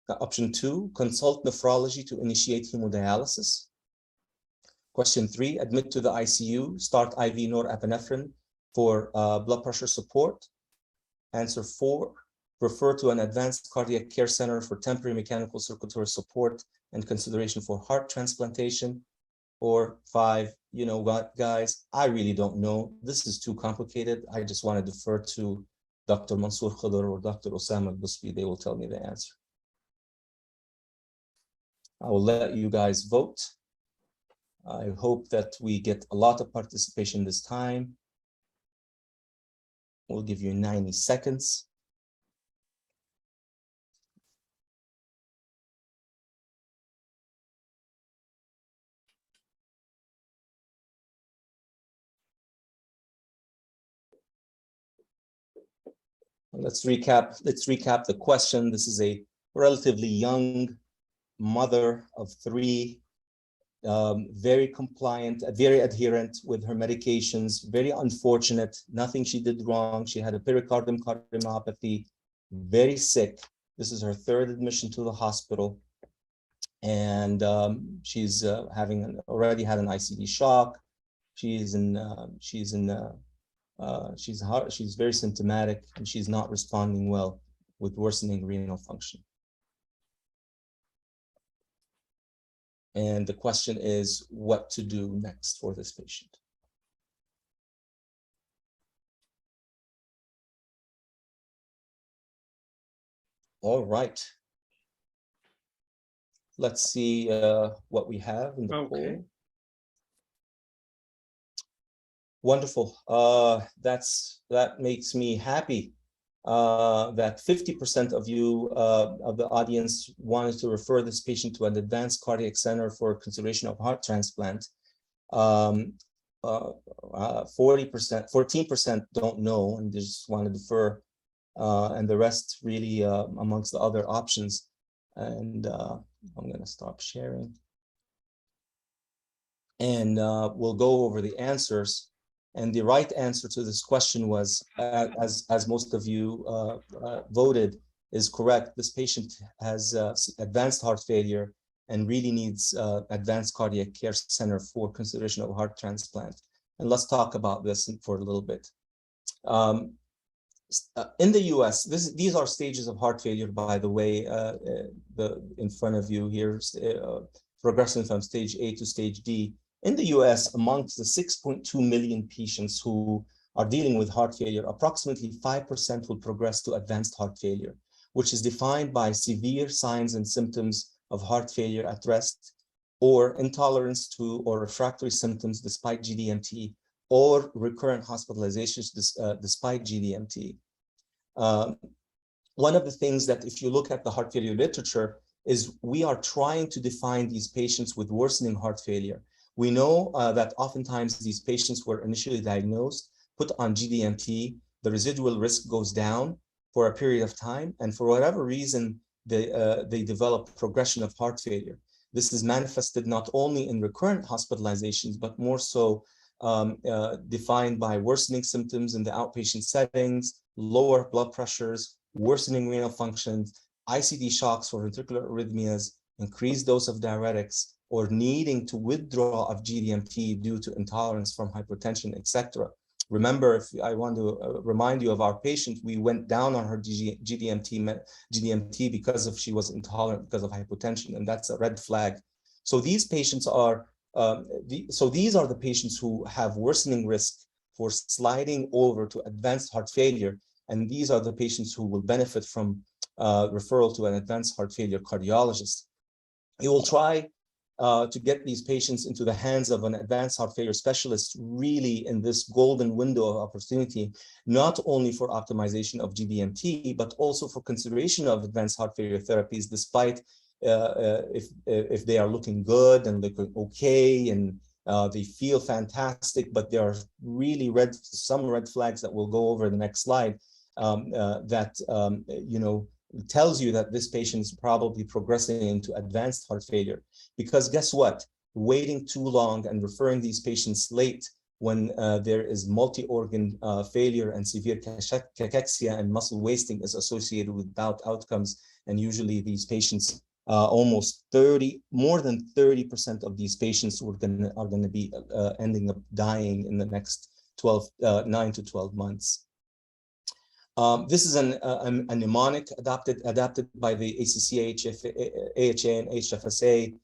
Option 2, consult nephrology to initiate hemodialysis. Question 3, admit to the ICU, start IV norepinephrine for blood pressure support. Answer 4, refer to an advanced cardiac care center for temporary mechanical circulatory support and consideration for heart transplantation. Or 5, you know what, guys, I really don't know. This is too complicated. I just want to defer to Dr. Mansour Khadr or Dr. Osama al-Busbi. They will tell me the answer. I will let you guys vote. I hope that we get a lot of participation this time. We'll give you 90 seconds. Let's recap the question. This is a relatively young mother of 3, very compliant, very adherent with her medications, very unfortunate, nothing she did wrong. She had a pericardium cardiomyopathy, very sick. This is her 3rd admission to the hospital. And she's already had an ICD shock. She's very symptomatic, and she's not responding well with worsening renal function. And the question is what to do next for this patient. All right. Let's see what we have in the poll. Wonderful. That makes me happy that 50% of you, of the audience, wanted to refer this patient to an advanced cardiac center for consideration of heart transplant. 14% don't know and just want to defer, and the rest really amongst the other options. And I'm going to stop sharing. And we'll go over the answers. And the right answer to this question was, as most of you voted, is correct. This patient has advanced heart failure and really needs advanced cardiac care center for consideration of heart transplant. And let's talk about this for a little bit. In the US, these are stages of heart failure, by the way, in front of you here, progressing from stage A to stage D. In the US, amongst the 6.2 million patients who are dealing with heart failure, approximately 5% will progress to advanced heart failure, which is defined by severe signs and symptoms of heart failure at rest, or intolerance to or refractory symptoms despite GDMT, or recurrent hospitalizations despite GDMT. One of the things that if you look at the heart failure literature is we are trying to define these patients with worsening heart failure. We know that oftentimes these patients were initially diagnosed, put on GDMT, the residual risk goes down for a period of time, and for whatever reason, they develop progression of heart failure. This is manifested not only in recurrent hospitalizations, but more so defined by worsening symptoms in the outpatient settings, lower blood pressures, worsening renal functions, ICD shocks for ventricular arrhythmias, increased dose of diuretics, or needing to withdraw of GDMT due to intolerance from hypertension, etc. Remember, if I want to remind you of our patient, we went down on her GDMT because she was intolerant because of hypotension, and that's a red flag. So these patients are, these are the patients who have worsening risk for sliding over to advanced heart failure, and these are the patients who will benefit from referral to an advanced heart failure cardiologist. You will try to get these patients into the hands of an advanced heart failure specialist really in this golden window of opportunity, not only for optimization of GDMT, but also for consideration of advanced heart failure therapies, despite if they are looking good and looking okay and they feel fantastic, but there are really some red flags that we'll go over in the next slide you know, tells you that this patient is probably progressing into advanced heart failure. Because guess what? Waiting too long and referring these patients late when there is multi-organ failure and severe cachexia and muscle wasting is associated with bad outcomes. And usually these patients, more than 30% of these patients are going to be ending up dying in the next 9 to 12 months. This is a mnemonic adapted by the ACC, AHA, and HFSA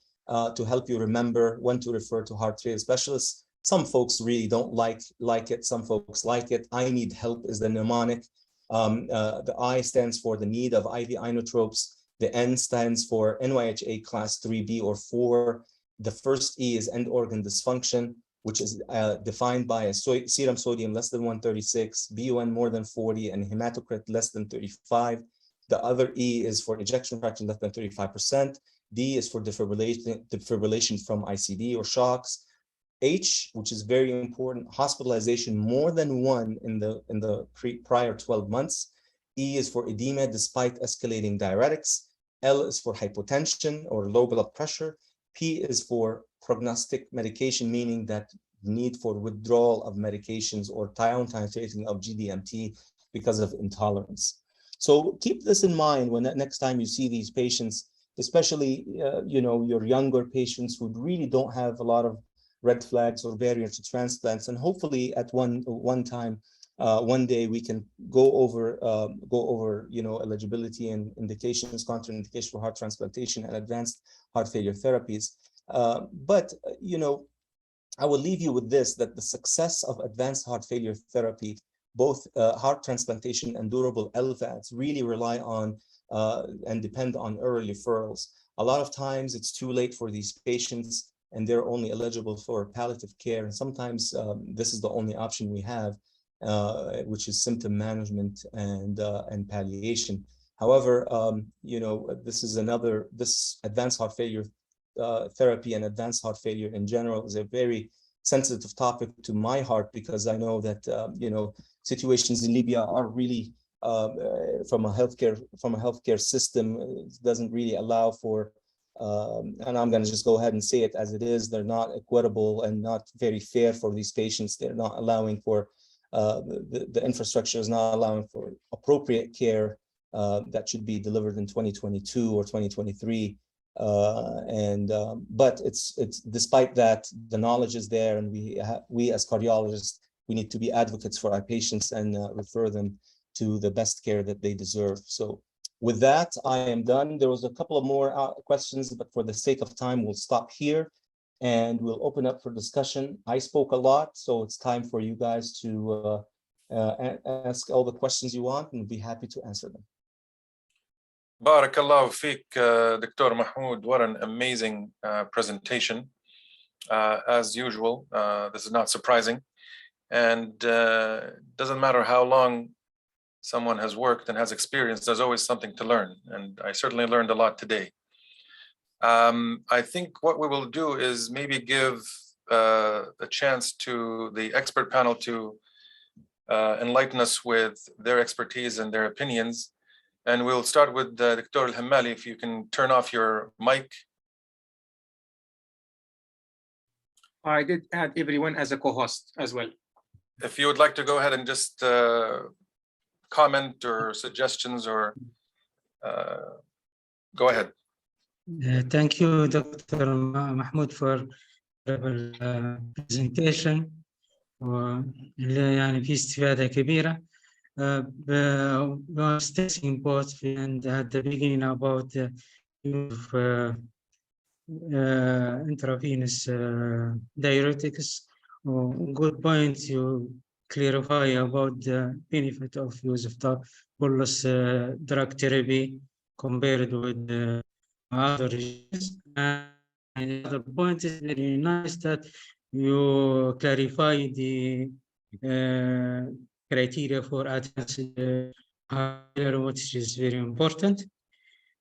to help you remember when to refer to heart failure specialists. Some folks really don't like it. Some folks like it. I need help is the mnemonic. The I stands for the need of IV inotropes. The N stands for NYHA class 3B or 4. The first E is end organ dysfunction, which is defined by a serum sodium less than 136, BUN more than 40, and hematocrit less than 35. The other E is for ejection fraction less than 35%. D is for defibrillation from ICD or shocks. H, which is very important, hospitalization more than one in the prior 12 months. E is for edema despite escalating diuretics. L is for hypotension or low blood pressure. P is for prognostic medication, meaning that need for withdrawal of medications or down titrating of GDMT because of intolerance. So keep this in mind when next time you see these patients, especially you know, your younger patients who really don't have a lot of red flags or barriers to transplants, and hopefully at one time, one day we can go over you know, eligibility and indications, contraindication for heart transplantation and advanced heart failure therapies. But you know, I will leave you with this, that the success of advanced heart failure therapy, both heart transplantation and durable LVADs, really rely on and depend on early referrals. A lot of times it's too late for these patients and they're only eligible for palliative care. And sometimes this is the only option we have, which is symptom management and palliation. However, you know, this advanced heart failure therapy and advanced heart failure in general is a very sensitive topic to my heart, because I know that you know, situations in Libya are really from a healthcare system, it doesn't really allow for and I'm going to just go ahead and say it as it is, they're not equitable and not very fair for these patients. They're not allowing for the infrastructure is not allowing for appropriate care that should be delivered in 2022 or 2023. But it's despite that, the knowledge is there, and we as cardiologists, we need to be advocates for our patients and refer them to the best care that they deserve. So with that, I am done. There was a couple of more questions, but for the sake of time, we'll stop here and we'll open up for discussion. I spoke a lot, so it's time for you guys to ask all the questions you want, and we'll be happy to answer them. Barakallahu feek, Dr. Mahmoud. What an amazing presentation. As usual, this is not surprising, and doesn't matter how long someone has worked and has experience, there's always something to learn. And I certainly learned a lot today. I think what we will do is maybe give a chance to the expert panel to enlighten us with their expertise and their opinions. And we'll start with Dr. Al-Himmali, if you can turn off your mic. I did add everyone as a co-host as well. If you would like to go ahead and just comment or suggestions or go ahead. Thank you, Dr. Mahmoud, for the presentation. واللي يعني في استفادة كبيرة. Was stressing both and at the beginning about the use of intravenous diuretics. Good point you clarify about the benefit of use of the bolus drug therapy compared with other regimes. And the point is very nice that you clarify the criteria for advanced higher, which is very important.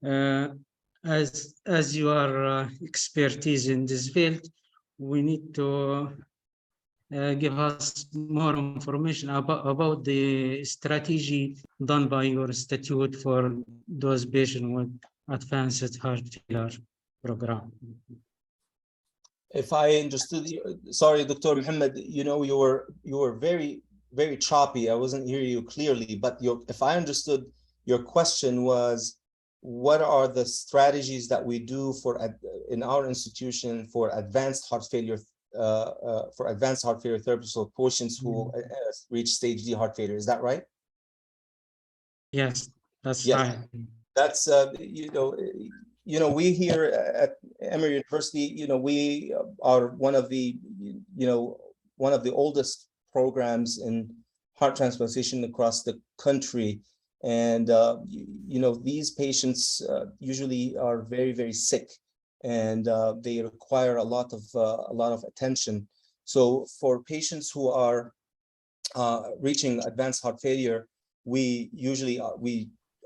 As you are expertise in this field, we need to give us more information about the strategy done by your institute for those patients with advanced heart failure program. If I understood you, sorry, Dr. Muhammad, you know, you were very, very choppy. I wasn't hearing you clearly, but if I understood, your question was, what are the strategies that we do in our institution for advanced heart failure therapy, so patients who reach stage D heart failure? Is that right? Yes, that's yes. right. That's you know, we here at Emory University, you know, we are one of the oldest programs in heart transplantation across the country. And, you know, these patients usually are very, very sick, and they require a lot of attention. So for patients who are reaching advanced heart failure, we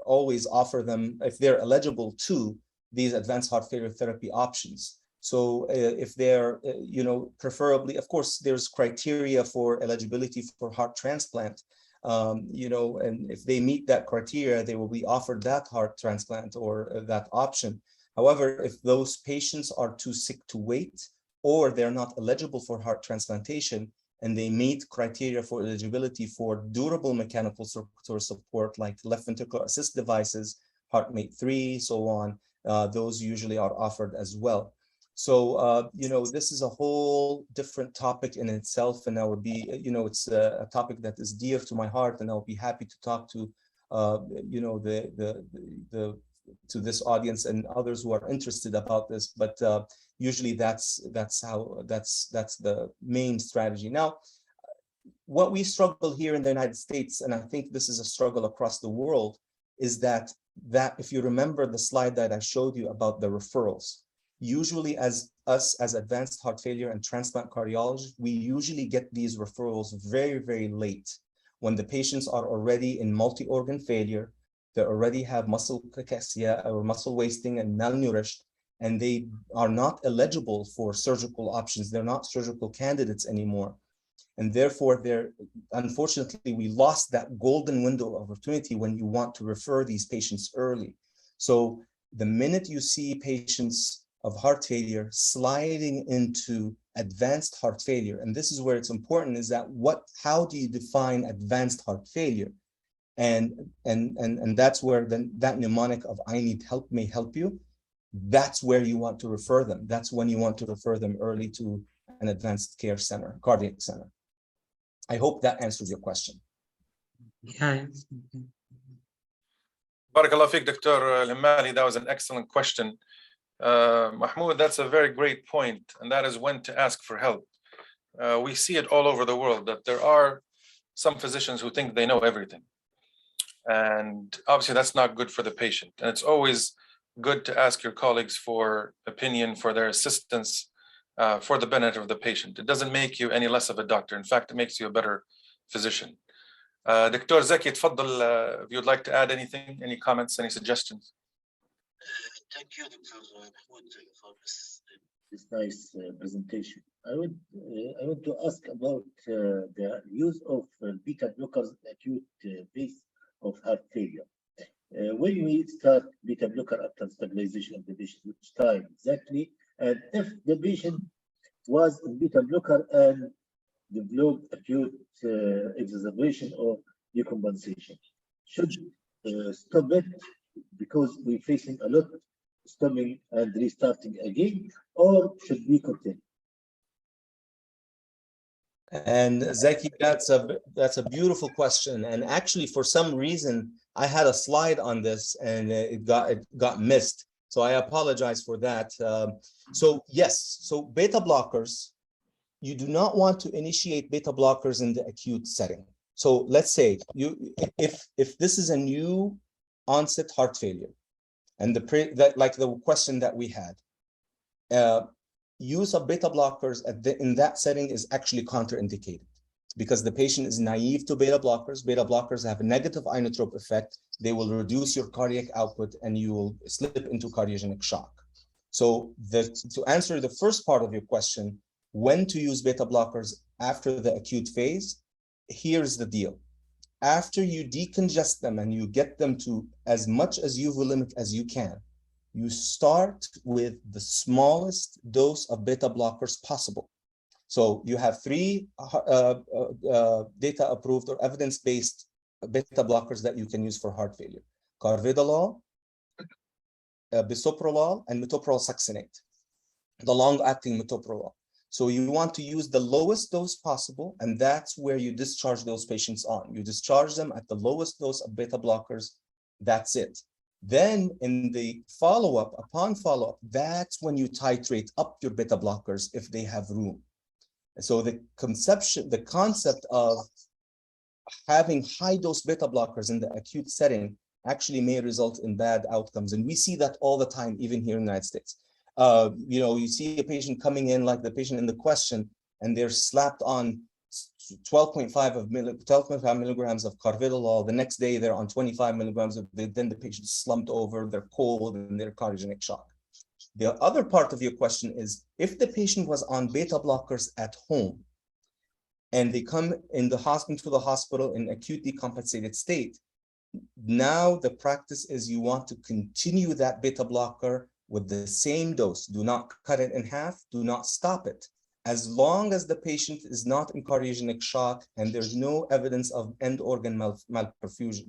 always offer them, if they're eligible to, these advanced heart failure therapy options. So if they're, you know, preferably, of course, there's criteria for eligibility for heart transplant, you know, and if they meet that criteria, they will be offered that heart transplant or that option. However, if those patients are too sick to wait, or they're not eligible for heart transplantation, and they meet criteria for eligibility for durable mechanical circulatory support like left ventricular assist devices, HeartMate 3, so on, those usually are offered as well. So, you know, this is a whole different topic in itself, and I would be, you know, it's a topic that is dear to my heart, and I'll be happy to talk to, you know, to this audience and others who are interested about this. But usually that's the main strategy. Now, what we struggle here in the United States, and I think this is a struggle across the world, is that if you remember the slide that I showed you about the referrals, usually as advanced heart failure and transplant cardiologists, we usually get these referrals very, very late, when the patients are already in multi-organ failure, they already have muscle cachexia or muscle wasting and malnourished, and they are not eligible for surgical options. They're not surgical candidates anymore. And therefore, unfortunately, we lost that golden window of opportunity when you want to refer these patients early. So the minute you see patients of heart failure sliding into advanced heart failure, and this is where it's important, is that how do you define advanced heart failure? And that's where that mnemonic of "I need help" may help you. That's where you want to refer them. That's when you want to refer them early to an advanced care center, cardiac center. I hope that answers your question. Yeah. Barakallah fiqh, Dr. Al-Himmali. That was an excellent question. Mahmoud, that's a very great point, and that is when to ask for help. We see it all over the world, that there are some physicians who think they know everything. And obviously that's not good for the patient. And it's always good to ask your colleagues for opinion, for their assistance, for the benefit of the patient. It doesn't make you any less of a doctor. In fact, it makes you a better physician. دكتور زكي تفضل, if you'd like to add anything, any comments, any suggestions. Thank you, Dr. Mahmoud, for this nice presentation. I want to ask about the use of beta blockers in acute phase of heart failure. When we start beta blocker after stabilization of the patient, which time exactly, and if the patient was in beta blocker and developed acute exacerbation or decompensation, should stop it because we're facing a lot stopping and restarting again, or should we continue? And Zaki, that's a beautiful question. And actually, for some reason, I had a slide on this and it got missed. So I apologize for that. So yes, so beta blockers, you do not want to initiate beta blockers in the acute setting. So let's say if this is a new onset heart failure, and like the question that we had, use of beta blockers in that setting is actually contraindicated because the patient is naive to beta blockers. Beta blockers have a negative inotrope effect. They will reduce your cardiac output and you will slip into cardiogenic shock. So to answer the first part of your question, when to use beta blockers after the acute phase, here's the deal. After you decongest them and you get them to as much as euvolemic as you can, you start with the smallest dose of beta blockers possible. So you have 3 data approved or evidence-based beta blockers that you can use for heart failure: carvedilol, bisoprolol, and metoprolol succinate, the long-acting metoprolol. So you want to use the lowest dose possible, and that's where you discharge those patients on. You discharge them at the lowest dose of beta blockers. That's it. Then in the follow-up, upon follow-up, that's when you titrate up your beta blockers if they have room. So the concept of having high-dose beta blockers in the acute setting actually may result in bad outcomes. And we see that all the time, even here in the United States. You see a patient coming in like the patient in the question, and they're slapped on 12.5 milligrams of carvedilol. The next day they're on 25 milligrams of it. Then the patient slumped over, they're cold, and they're cardiogenic shock. The other part of your question is, if the patient was on beta blockers at home and they come in the hospital in acute decompensated state, now the practice is you want to continue that beta blocker with the same dose. Do not cut it in half, do not stop it. As long as the patient is not in cardiogenic shock and there's no evidence of end organ malperfusion.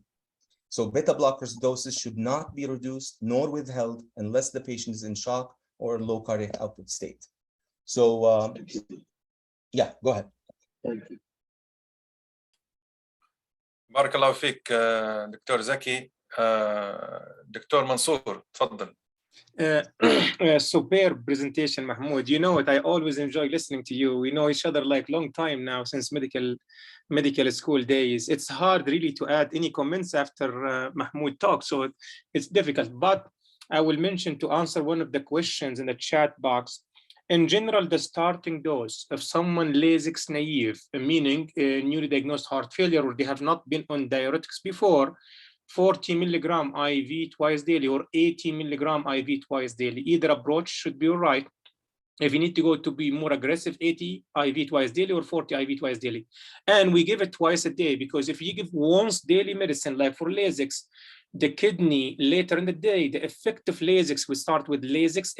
So beta blockers doses should not be reduced nor withheld unless the patient is in shock or low cardiac output state. So yeah, go ahead. Thank you. بارك الله فيك دكتور زكي. دكتور منصور تفضل. Superb presentation, Mahmoud. You know what? I always enjoy listening to you. We know each other like long time now, since medical school days. It's hard really to add any comments after Mahmoud talk, so it's difficult. But I will mention to answer one of the questions in the chat box. In general, the starting dose of someone Lasix naive, meaning newly diagnosed heart failure, or they have not been on diuretics before, 40 milligram IV twice daily or 80 milligram IV twice daily. Either approach should be all right. If you need to go to be more aggressive, 80 IV twice daily or 40 IV twice daily. And we give it twice a day, because if you give once daily medicine, like for Lasix, the kidney later in the day, the effective Lasix, we start with Lasix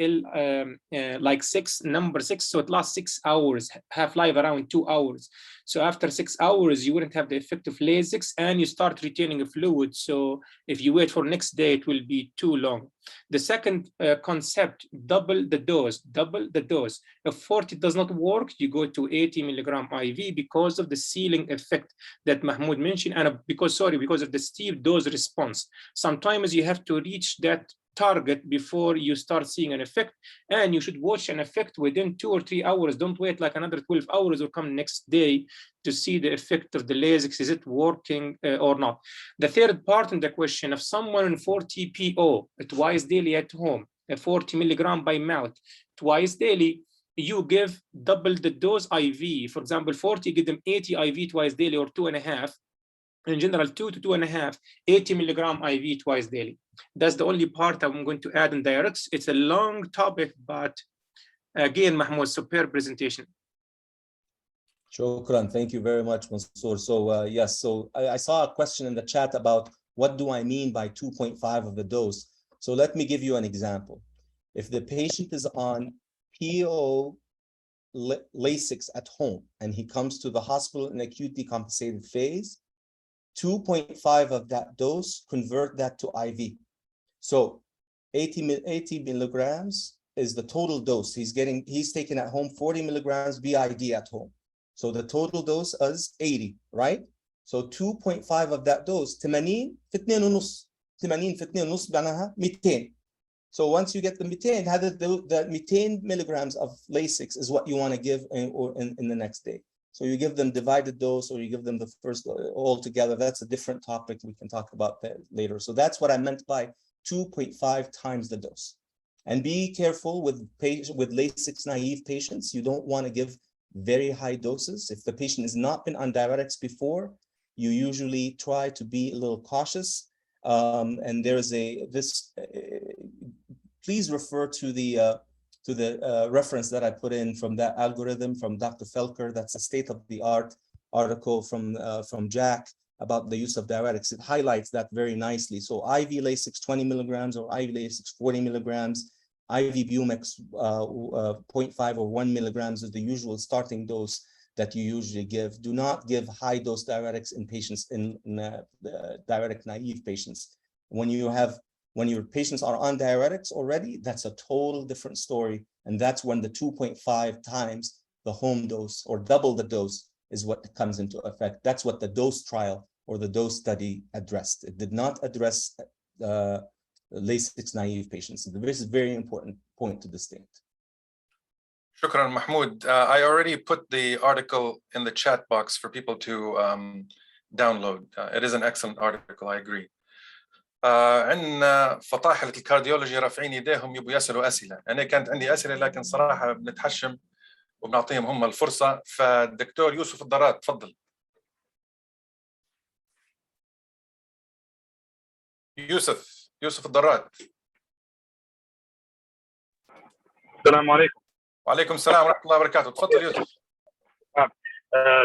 like number 6, so it lasts 6 hours, half-life around 2 hours. So after 6 hours, you wouldn't have the effective Lasix and you start retaining a fluid. So if you wait for next day, it will be too long. The second concept, double the dose. If 40 does not work, you go to 80 milligram IV because of the ceiling effect that Mahmoud mentioned, and because of the steep dose response. Sometimes you have to reach that target before you start seeing an effect, and you should watch an effect within 2 or 3 hours. Don't wait like another 12 hours or come next day to see the effect of the Lasix. Is it working or not? The third part in the question, of someone in 40 PO twice daily at home, 40 milligram by mouth twice daily, you give double the dose IV. For example, 40, give them 80 IV twice daily or 2.5. In general, 2 to 2.5, 80 milligram IV twice daily. That's the only part I'm going to add in diuretics. It's a long topic, but again, Mahmoud, superb presentation. Shukran. Thank you very much, Mansoor. So yes, so I saw a question in the chat about what do I mean by 2.5 of the dose. So let me give you an example. If the patient is on PO Lasix at home and he comes to the hospital in acute decompensated phase, 2.5 of that dose, convert that to IV. So 80 milligrams is the total dose. He's taking at home 40 milligrams BID at home. So the total dose is 80, right? So 2.5 of that dose, 80 في 2.5. 80 في 2.5 معناها 200. So once you get the 200, the 200 milligrams of Lasix is what you want to give in the next day. So you give them divided dose or you give them the first all together. That's a different topic. We can talk about that later. So that's what I meant by 2.5 times the dose. And be careful with Lasix naive patients. You don't want to give very high doses. If the patient has not been on diuretics before, you usually try to be a little cautious. And there's please refer to the reference that I put in from that algorithm from Dr. Felker. That's a state-of-the-art article from Jack about the use of diuretics. It highlights that very nicely. So IV Lasix 20 milligrams or IV Lasix 40 milligrams, IV Bumex 0.5 or 1 milligrams is the usual starting dose that you usually give. Do not give high dose diuretics in patients in diuretic naive patients. When your patients are on diuretics already, that's a total different story. And that's when the 2.5 times the home dose or double the dose is what comes into effect. That's what the dose trial or the dose study addressed. It did not address Lasix naive patients. This is a very important point to distinct. Shukran, Mahmoud. I already put the article in the chat box for people to download. It is an excellent article, I agree. عندنا فطاحلة الكارديولوجي رافعين يديهم يبوا يسألوا أسئلة. أنا كانت عندي أسئلة لكن صراحة بنتحشم وبنعطيهم هم الفرصة. فالدكتور يوسف الضرات تفضل. يوسف الضرات. السلام عليكم. وعليكم السلام ورحمة الله وبركاته. تفضل يوسف.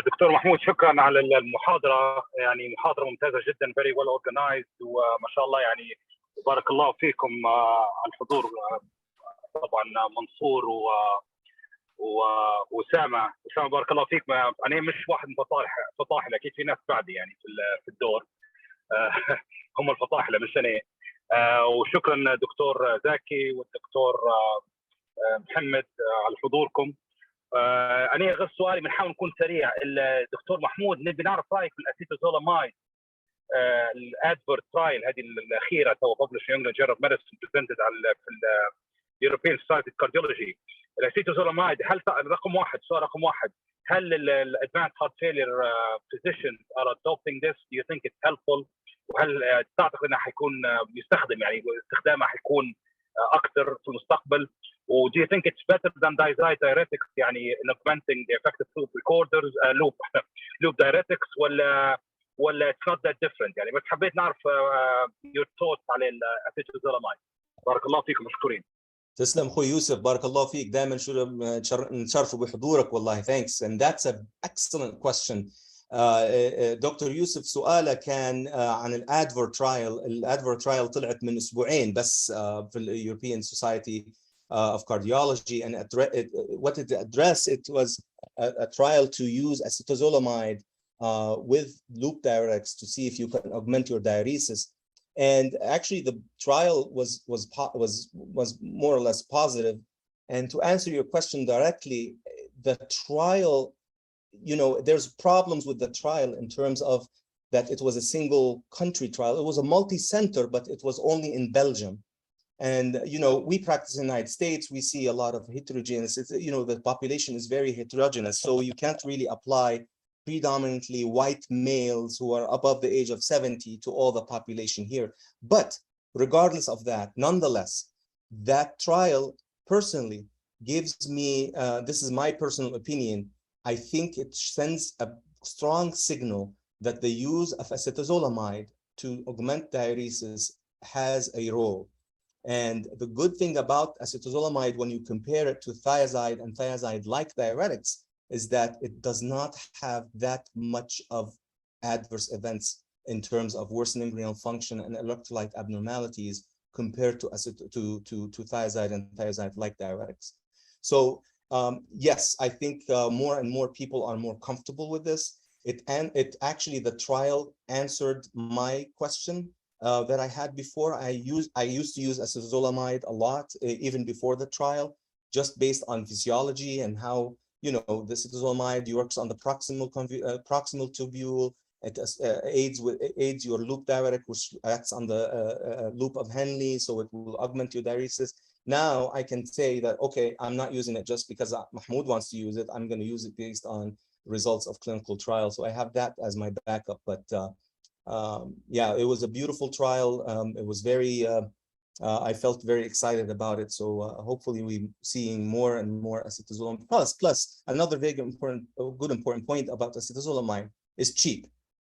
دكتور محمود شكرا على المحاضرة، يعني محاضرة ممتازة جدا، very well organized وما شاء الله يعني بارك الله فيكم على الحضور. طبعا منصور وأسامة بارك الله فيكم. أنا مش واحد فطاحل، أكيد في ناس بعدي يعني في الدور هم الفطاحلة مش أنا. وشكرا دكتور زكي والدكتور محمد على حضوركم. أنا غير سؤالي بنحاول نكون سريع. الدكتور محمود نبي نعرف رأيك في الأسيتازولامايد الادفيرت ترايل هذه الأخيرة تو ببلش يونج جيرنال ميديسين بريزنتد في اليوروبيان سوسايتي كارديولوجي. الأسيتازولامايد هل سؤال رقم واحد هل الادفانس هارت فيلير physicians are adopting this? Do you think it's helpful؟ وهل تعتقد انه حيكون يستخدم يعني استخدامه حيكون اكثر في المستقبل؟ و do you think it's better than diuretics يعني in augmenting the effective loop recorders loop diuretics ولا it's not that different يعني؟ بس حبيت نعرف your thoughts على الاسيتازولامايد. بارك الله فيكم مشكورين. تسلم اخوي يوسف، بارك الله فيك، دائما نتشرفوا بحضورك والله. Thanks, and that's an excellent question. دكتور يوسف سؤاله كان عن الادفر ترايل طلعت من اسبوعين بس في اليوروبيان سوسايتي of cardiology, and what it addressed, it was a trial to use acetazolamide with loop diuretics to see if you can augment your diuresis. And actually the trial was more or less positive. And to answer your question directly, the trial, you know, there's problems with the trial in terms of that it was a single country trial. It was a multi-center, but it was only in Belgium. And, you know, we practice in the United States, we see a lot of heterogeneous, you know, the population is very heterogeneous. So you can't really apply predominantly white males who are above the age of 70 to all the population here. But regardless of that, nonetheless, that trial personally gives me, this is my personal opinion, I think it sends a strong signal that the use of acetazolamide to augment diuresis has a role. And the good thing about acetazolamide, when you compare it to thiazide and thiazide-like diuretics, is that it does not have that much of adverse events in terms of worsening renal function and electrolyte abnormalities compared to thiazide and thiazide-like diuretics. So yes, I think more and more people are more comfortable with this. It actually, the trial answered my question that I had before. I used to use acetazolamide a lot, even before the trial, just based on physiology and how, you know, the acetazolamide works on the proximal tubule. It aids your loop diuretic, which acts on the loop of Henle, so it will augment your diuresis. Now I can say that, okay, I'm not using it just because Mahmoud wants to use it. I'm going to use it based on results of clinical trials. So I have that as my backup. But yeah, it was a beautiful trial. It was very, I felt very excited about it. So hopefully we're seeing more and more acetazolamide. Plus another very important point about acetazolamide is cheap.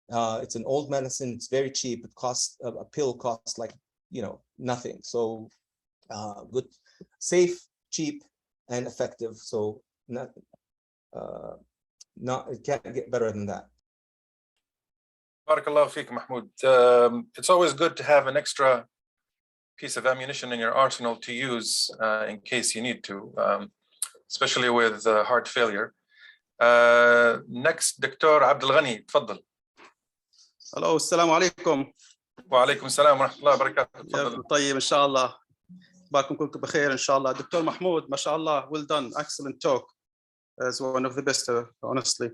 It's an old medicine. It's very cheap. It costs, a pill costs like, you know, nothing. So good, safe, cheap, and effective. So it can't get better than that. Barakallahu feek, Mahmoud. It's always good to have an extra piece of ammunition in your arsenal to use in case you need to, especially with heart failure. Next, Dr. Abdul Ghani, تفضل. الو السلام عليكم. وعليكم السلام ورحمة الله وبركاته. تفضل. طيب إن شاء الله. باكم كلكم بخير إن شاء الله. دكتور محمود ما شاء الله, well done, excellent talk, as one of the best, honestly.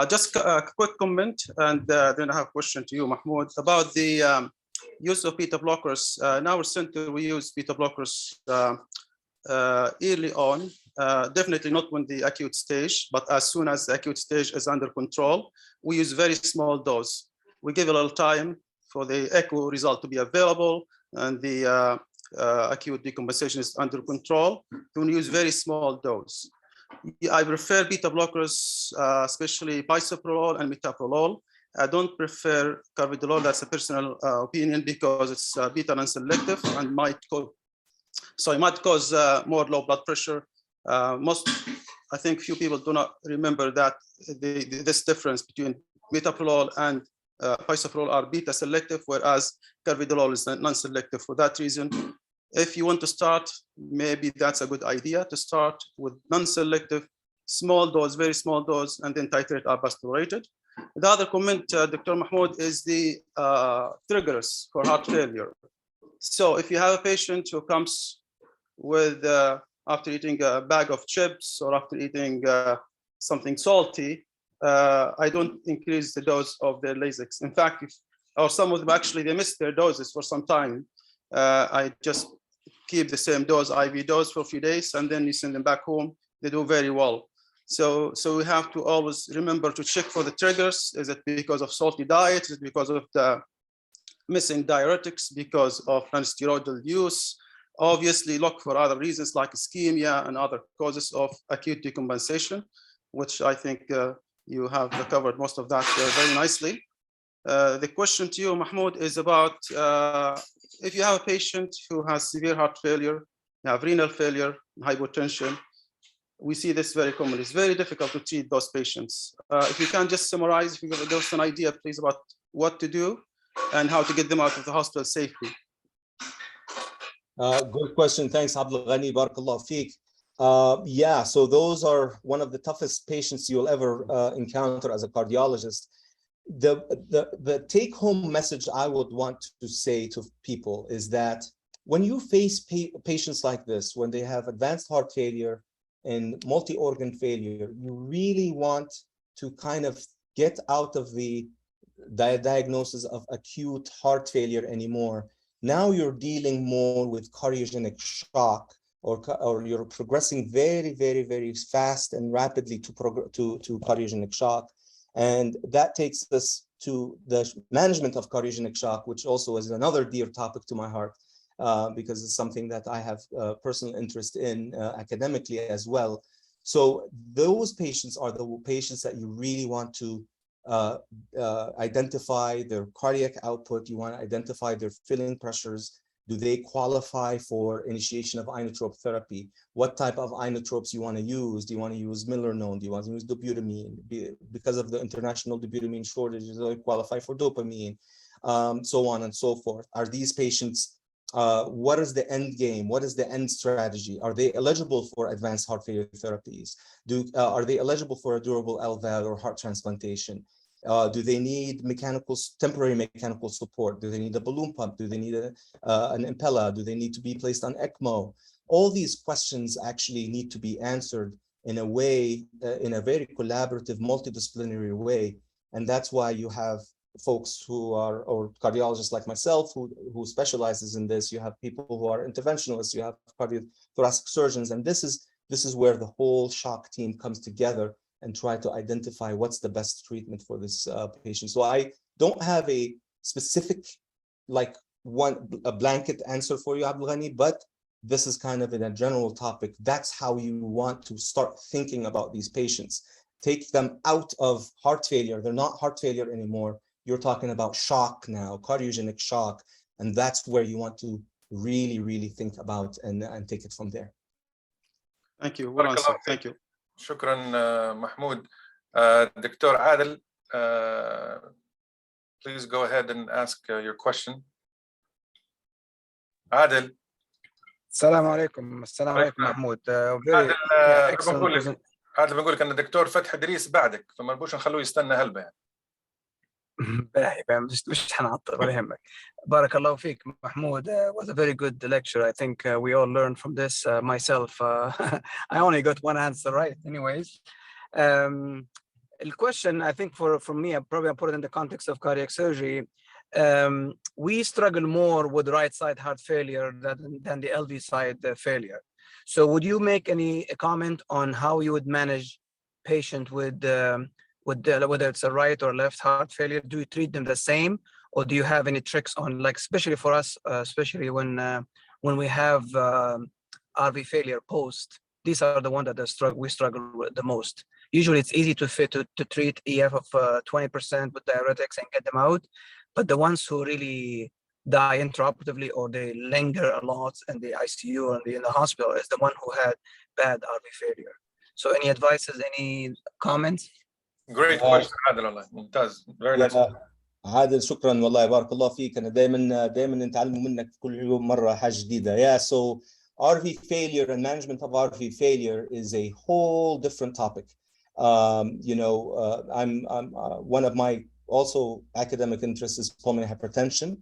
Just a quick comment, and then I have a question to you, Mahmoud, about the use of beta blockers. In our center, we use beta blockers early on, definitely not when the acute stage, but as soon as the acute stage is under control, we use very small dose. We give a little time for the echo result to be available, and the acute decompensation is under control. We use very small dose. I prefer beta blockers, especially bisoprolol and metoprolol. I don't prefer carvedilol. That's a personal opinion, because it's beta non-selective and might cause more low blood pressure. I think few people do not remember that this difference between metoprolol and bisoprolol are beta selective, whereas carvedilol is non-selective. For that reason, if you want to start, maybe that's a good idea to start with non-selective, small dose, very small dose, and then titrate up as tolerated. The other comment, Dr. Mahmoud, is the triggers for heart failure. So if you have a patient who comes with, after eating a bag of chips or after eating something salty, I don't increase the dose of their Lasix. In fact, or some of them actually, they miss their doses for some time. I just keep the same dose, IV dose, for a few days, and then you send them back home. They do very well. So we have to always remember to check for the triggers. Is it because of salty diet? Is it because of the missing diuretics, because of non-steroidal use? Obviously, look for other reasons like ischemia and other causes of acute decompensation, which I think you have covered most of that very nicely. The question to you, Mahmoud, is about if you have a patient who has severe heart failure, you have renal failure, hypotension. We see this very commonly. It's very difficult to treat those patients. If you can just summarize, if you give us an idea, please, about what to do and how to get them out of the hospital safely. Good question. Thanks, Abdul Ghani. Barakallah feek. Yeah, so those are one of the toughest patients you'll ever encounter as a cardiologist. The take-home message I would want to say to people is that when you face patients like this, when they have advanced heart failure and multi-organ failure, you really want to kind of get out of the diagnosis of acute heart failure anymore. Now you're dealing more with cardiogenic shock, or you're progressing very, very, very fast and rapidly to cardiogenic shock. And that takes us to the management of cardiogenic shock, which also is another dear topic to my heart, because it's something that I have personal interest in academically as well. So those patients are the patients that you really want to identify their cardiac output. You want to identify their filling pressures. Do they qualify for initiation of inotrope therapy? What type of inotropes you want to use? Do you want to use milrinone? Do you want to use dobutamine? Because of the international dobutamine shortages, they qualify for dopamine, so on and so forth. Are these patients, what is the end game? What is the end strategy? Are they eligible for advanced heart failure therapies? Are they eligible for a durable LVAD or heart transplantation? Do they need temporary mechanical support? Do they need a balloon pump? Do they need an impella? Do they need to be placed on ECMO? All these questions actually need to be answered in a way, in a very collaborative, multidisciplinary way. And that's why you have folks who are, or cardiologists like myself, who specializes in this. You have people who are interventionalists, you have cardiothoracic surgeons, and this is where the whole shock team comes together and try to identify what's the best treatment for this patient. So I don't have a specific, like a blanket answer for you, Abdul Ghani, but this is kind of in a general topic. That's how you want to start thinking about these patients. Take them out of heart failure. They're not heart failure anymore. You're talking about shock now, cardiogenic shock. And that's where you want to really, really think about and take it from there. Thank you. Well answered. Thank you. شكرا محمود. دكتور عادل, please go ahead and ask your question. عادل. السلام عليكم. السلام عليكم محمود. عادل بنقول لك ان الدكتور فتحي ادريس بعدك, فما نبوش نخلوه يستنى هلبة يعني. باهي مش حنعطل ولا يهمك. بارك الله فيك محمود. Was a very good lecture. I think we all learned from this. Myself, I only got one answer right. Anyways, the question I think for me, probably I put it in the context of cardiac surgery. We struggle more with right side heart failure than the LV side failure. So would you make any comment on how you would manage patient with whether it's a right or left heart failure? Do you treat them the same, or do you have any tricks on, like, especially for us, especially when we have RV failure post? These are the ones that we struggle with the most. Usually it's easy to treat EF of 20% with diuretics and get them out, but the ones who really die intraoperatively or they linger a lot in the ICU and in the hospital is the one who had bad RV failure. So any advices, any comments? Great question, عادل والله ممتاز. Very nice. عادل شكرا والله بارك الله فيك. أنا دائما نتعلم منك كل يوم مرة حاجة جديدة. Yeah, so RV failure and management of RV failure is a whole different topic. You know, I'm one of my also academic interests is pulmonary hypertension,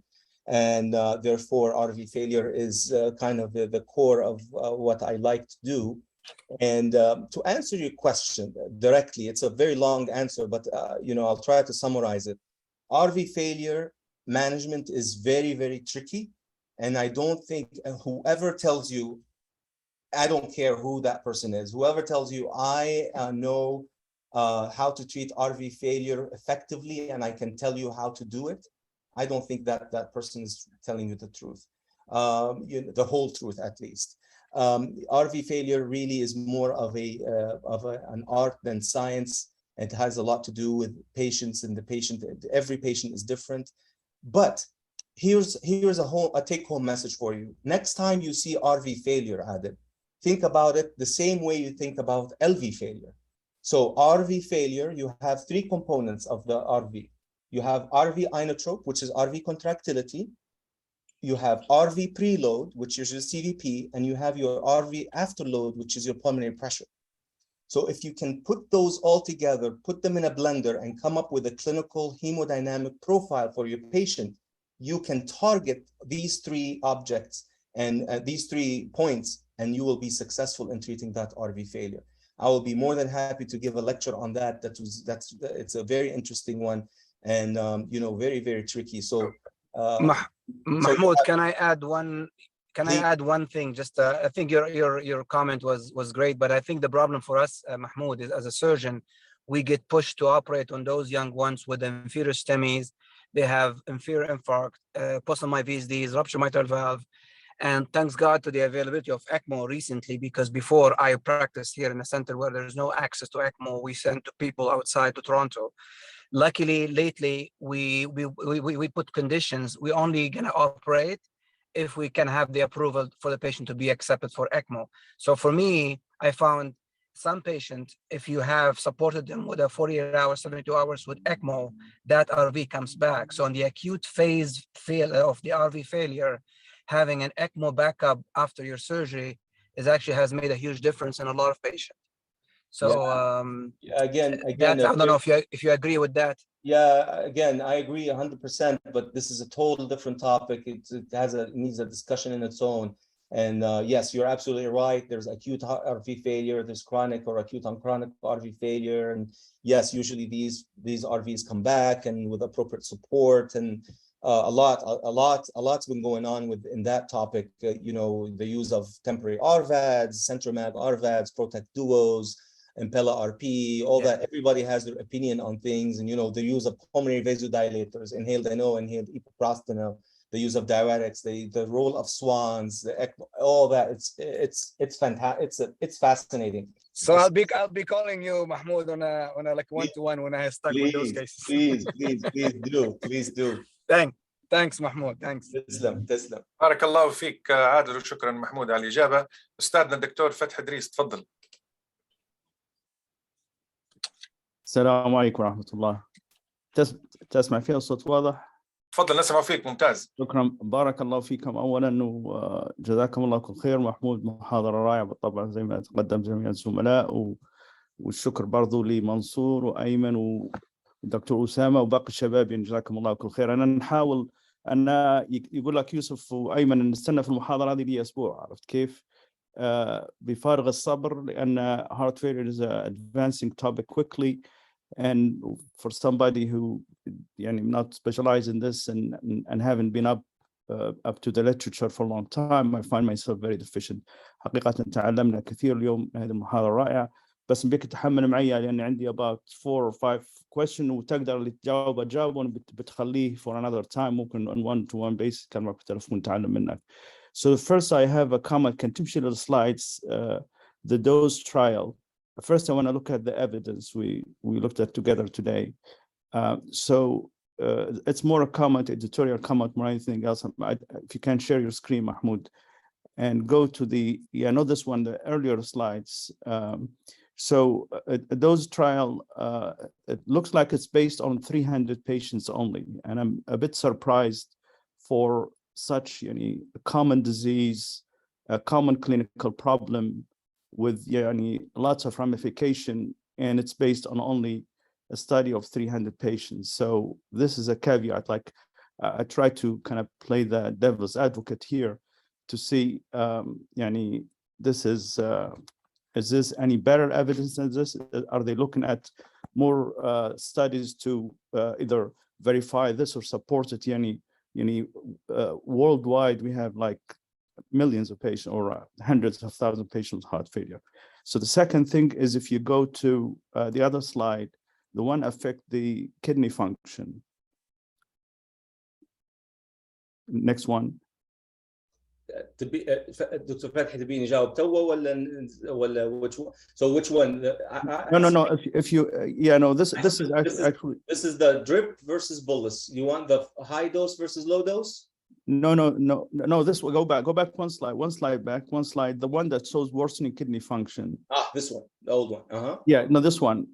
and therefore RV failure is kind of the core of what I like to do. And to answer your question directly, it's a very long answer, but you know, I'll try to summarize it. RV failure management is very, very tricky. And I don't think whoever tells you, I don't care who that person is, whoever tells you I know how to treat RV failure effectively and I can tell you how to do it, I don't think that that person is telling you the truth, you know, the whole truth at least. RV failure really is more of an art than science. It has a lot to do with patients, and every patient is different. But here's a take-home message for you. Next time you see RV failure, Adil, think about it the same way you think about LV failure. So RV failure, you have three components of the RV. You have RV inotrope, which is RV contractility. You have RV preload, which is your CVP, and you have your RV afterload, which is your pulmonary pressure. So if you can put those all together, put them in a blender and come up with a clinical hemodynamic profile for your patient, you can target these three objects and these 3 points, and you will be successful in treating that RV failure. I will be more than happy to give a lecture on that. It's a very interesting one, and you know, very, very tricky. So Mahmoud, can I add one? Can I add one thing? Just I think your comment was great, but I think the problem for us, Mahmoud, is as a surgeon, we get pushed to operate on those young ones with inferior STEMIs. They have inferior infarct, post-MI VSDs, ruptured mitral valve, and thanks God to the availability of ECMO recently, because before I practiced here in a center where there is no access to ECMO, we sent to people outside to Toronto. Luckily, lately, we put conditions. We only gonna operate if we can have the approval for the patient to be accepted for ECMO. So for me, I found some patients, if you have supported them with a 48 hours, 72 hours with ECMO, that RV comes back. So in the acute phase of the RV failure, having an ECMO backup after your surgery has made a huge difference in a lot of patients. So again, I don't know if you agree with that. Yeah, again, I agree 100%, but this is a total different topic. It needs a discussion in its own. And yes, you're absolutely right. There's acute RV failure, there's chronic or acute on chronic RV failure. And yes, usually these RVs come back and with appropriate support, and a lot's been going on in that topic. You know, the use of temporary RVADs, Centromag RVADs, Protect Duos, Impella RP, all that. Everybody has their opinion on things, and you know, the use of pulmonary vasodilators, inhaled NO, inhaled epoprostenol, the use of diuretics, the role of swans, the ECMO, all that. It's fantastic. It's fascinating. So I'll be calling you, Mahmoud, on a like one-to-one when I stuck with those cases. Please do. Thanks Mahmoud. Thanks. تسلم. بارك الله فيك عادل، وشكرا محمود على الإجابة. أستاذنا الدكتور فتحي إدريس، تفضل. السلام عليكم ورحمة الله. تسمع فيها الصوت واضح؟ تفضل، نسمع فيك ممتاز. شكرا، بارك الله فيكم أولا، وجزاكم الله كل خير. محمود، محاضرة رائعة بالطبع زي ما تقدم جميع الزملاء، والشكر برضو لمنصور وأيمن والدكتور أسامة وباقي الشباب، جزاكم الله كل خير. أنا نحاول يقول لك يوسف وأيمن أن نستنى في المحاضرة هذه لي أسبوع، عرفت كيف؟ بفارغ الصبر، لأن heart failure is an advancing topic quickly, and for somebody who not specialized in this and haven't been up to the literature for a long time, I find myself very deficient. حقيقة تعلمنا كثير اليوم، هذه المحاضرة رائعة، بس بك تحمل معي لأن عندي about 4 or 5 questions، وتقدر اللي تجاوب بتخليه for another time، ممكن on one-to-one basis كان معك بالتلفون نتعلم منك. So first I have a comment. Can تمشي للslides the dose trial. First I want to look at the evidence we looked at together today. So it's more a comment, editorial comment, more anything else. If you can share your screen, Mahmoud, and go to not this one, the earlier slides. So those trial, it looks like it's based on 300 patients only, and I'm a bit surprised for such a common disease, a common clinical problem with lots of ramification, and it's based on only a study of 300 patients. So this is a caveat. Like I try to kind of play the devil's advocate here to see, this is this any better evidence than this? Are they looking at more studies to either verify this or support it? Worldwide, we have like millions of patients or hundreds of thousands of patients with heart failure. So the second thing is, if you go to the other slide, the one affect the kidney function. Next one. دكتور فتحي تبي نجاوب توا ولا which one? So which one? No. If you this is actually this is the drip versus bolus. You want the high dose versus low dose? No. This will go back one slide back. The one that shows worsening kidney function. This one, the old one. Yeah, no, this one.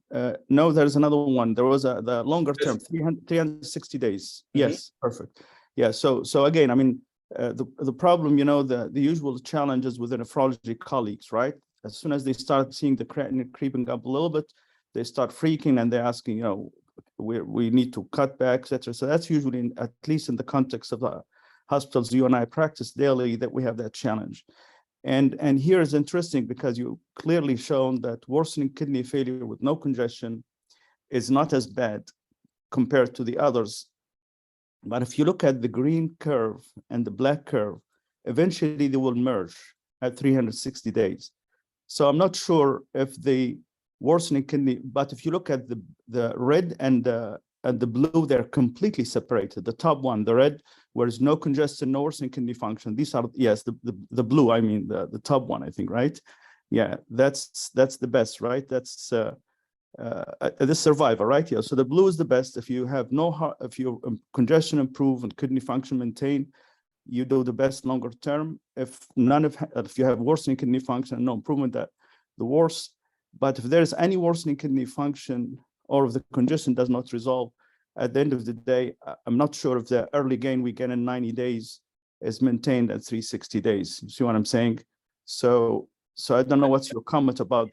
No, there's another one. There was the longer term, 360 days. Yes, perfect. Yeah. So again, I mean, the problem, the usual challenges with the nephrology colleagues, right? As soon as they start seeing the creatinine creeping up a little bit, they start freaking and they're asking, we need to cut back, etc. So that's usually, at least in the context of the hospitals you and I practice daily, that we have that challenge. And here is interesting because you clearly shown that worsening kidney failure with no congestion is not as bad compared to the others. But if you look at the green curve and the black curve, eventually they will merge at 360 days. So I'm not sure if the worsening kidney, but if you look at the red and the blue, they're completely separated. The top one, the red, where there's no congestion, no worsening kidney function. These are, yes, the blue, I mean, the top one, I think, right? Yeah, that's the best, right? That's this survival, right? Yeah. So the blue is the best. If you have no heart, if your congestion improve and kidney function maintain, you do the best longer term. If you have worsening kidney function, no improvement, that the worse. But if there is any worsening kidney function or if the congestion does not resolve, at the end of the day, I'm not sure if the early gain we get in 90 days is maintained at 360 days. You see what I'm saying? So I don't know what's your comment about,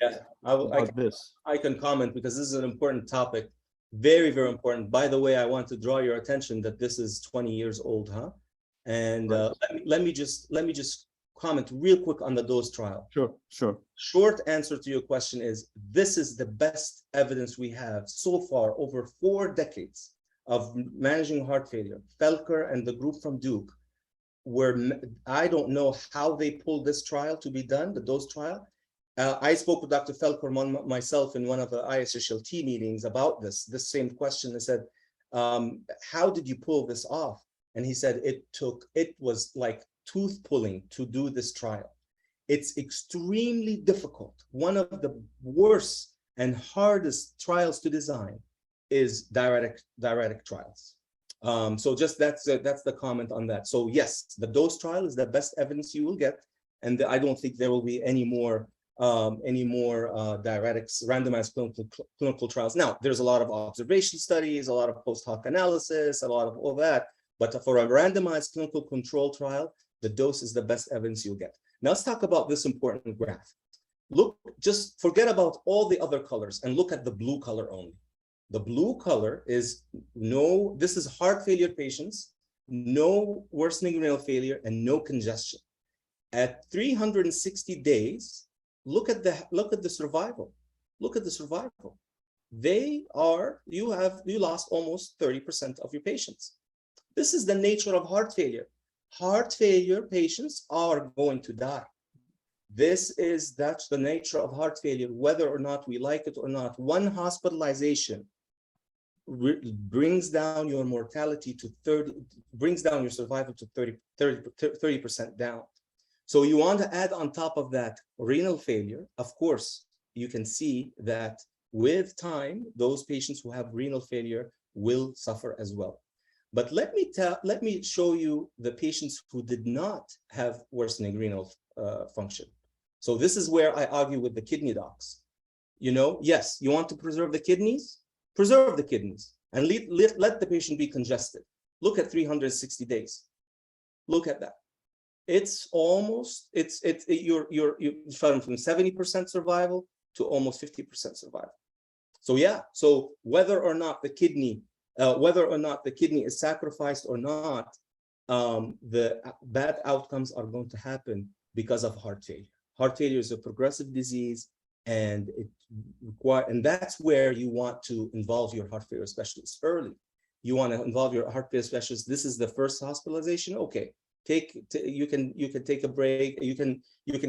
this. I can comment because this is an important topic. Very, very important. By the way, I want to draw your attention that this is 20 years old, huh? And let me just comment real quick on the dose trial. Sure. Short answer to your question is this is the best evidence we have so far over 4 decades of managing heart failure. Felker and the group from Duke I don't know how they pulled this trial to be done, the dose trial. I spoke with Dr. Felker myself in one of the ISHLT meetings about this same question. I said, how did you pull this off? And he said, it was like tooth pulling to do this trial. It's extremely difficult. One of the worst and hardest trials to design is diuretic trials. So just that's the comment on that. So yes, the dose trial is the best evidence you will get, and I don't think there will be any more diuretics randomized clinical trials. Now, there's a lot of observation studies, a lot of post hoc analysis, a lot of all that, but for a randomized clinical control trial, the dose is the best evidence you'll get. Now let's talk about this important graph. Look, just forget about all the other colors and look at the blue color only. The blue color is this is heart failure patients, no worsening renal failure, and no congestion. At 360 days, look at the survival. Look at the survival. You lost almost 30% of your patients. This is the nature of heart failure. Heart failure patients are going to die. That's the nature of heart failure, whether or not we like it or not. One hospitalization brings down your mortality to 30, brings down your survival to 30% down. So you want to add on top of that renal failure. Of course, you can see that with time, those patients who have renal failure will suffer as well. But let me show you the patients who did not have worsening renal function. So this is where I argue with the kidney docs. Yes, you want to preserve the kidneys and let the patient be congested. Look at 360 days. Look at that. It's almost, you're from 70% survival to almost 50% survival. So yeah, so whether or not the kidney is sacrificed or not, the bad outcomes are going to happen because of heart failure. Heart failure is a progressive disease, and that's where you want to involve your heart failure specialist early. You want to involve your heart failure specialist. This is the first hospitalization. Okay, you can take a break. You can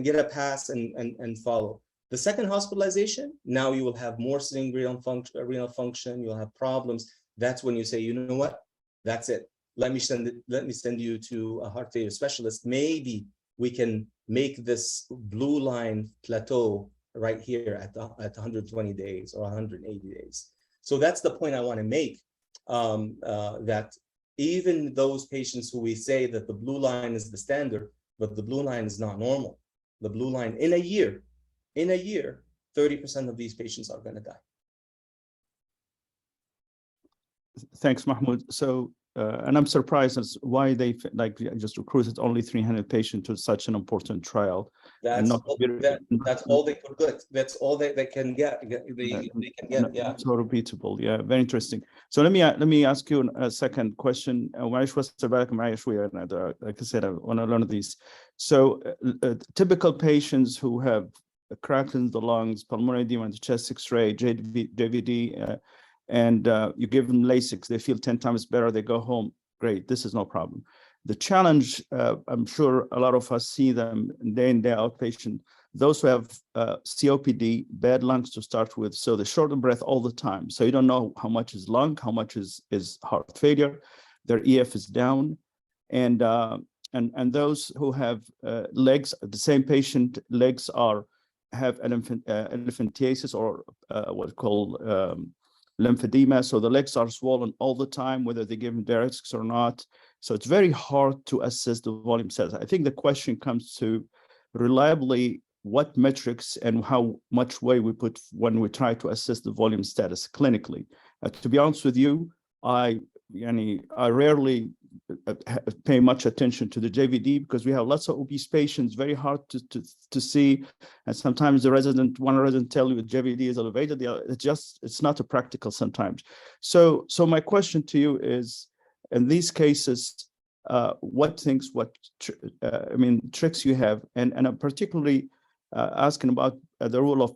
get a pass and follow. The second hospitalization, now you will have worsening renal function. You'll have problems. That's when you say, you know what? That's it. Let me send you to a heart failure specialist. Maybe we can make this blue line plateau right here at 120 days or 180 days. So that's the point I want to make, that even those patients who we say that the blue line is the standard, but the blue line is not normal. The blue line in a year, 30% of these patients are going to die. Thanks, Mahmoud. So, and I'm surprised as why they just recruited only 300 patients to such an important trial. That's all they could get. That's all they can get. They can get. Yeah. So repeatable. Yeah, very interesting. So let me ask you a second question. Like I said, I want to learn these. So typical patients who have crack in the lungs, pulmonary edema, the chest X-ray, JVD, and you give them Lasix, they feel 10 times better, they go home, great, this is no problem. The challenge, I'm sure a lot of us see them day in, day out patient, those who have COPD, bad lungs to start with, so they short of breath all the time. So you don't know how much is lung, how much is heart failure, their EF is down. And those who have legs, the same patient, legs are have elephantiasis or what's called lymphedema. So the legs are swollen all the time, whether they give them diuretics or not. So it's very hard to assess the volume status. I think the question comes to reliably what metrics and how much weight we put when we try to assess the volume status clinically. To be honest with you, I rarely pay much attention to the JVD because we have lots of obese patients, very hard to see. And sometimes one resident tell you the JVD is elevated. It's not a practical sometimes. So my question to you is, in these cases, tricks you have, and I'm particularly asking about the role of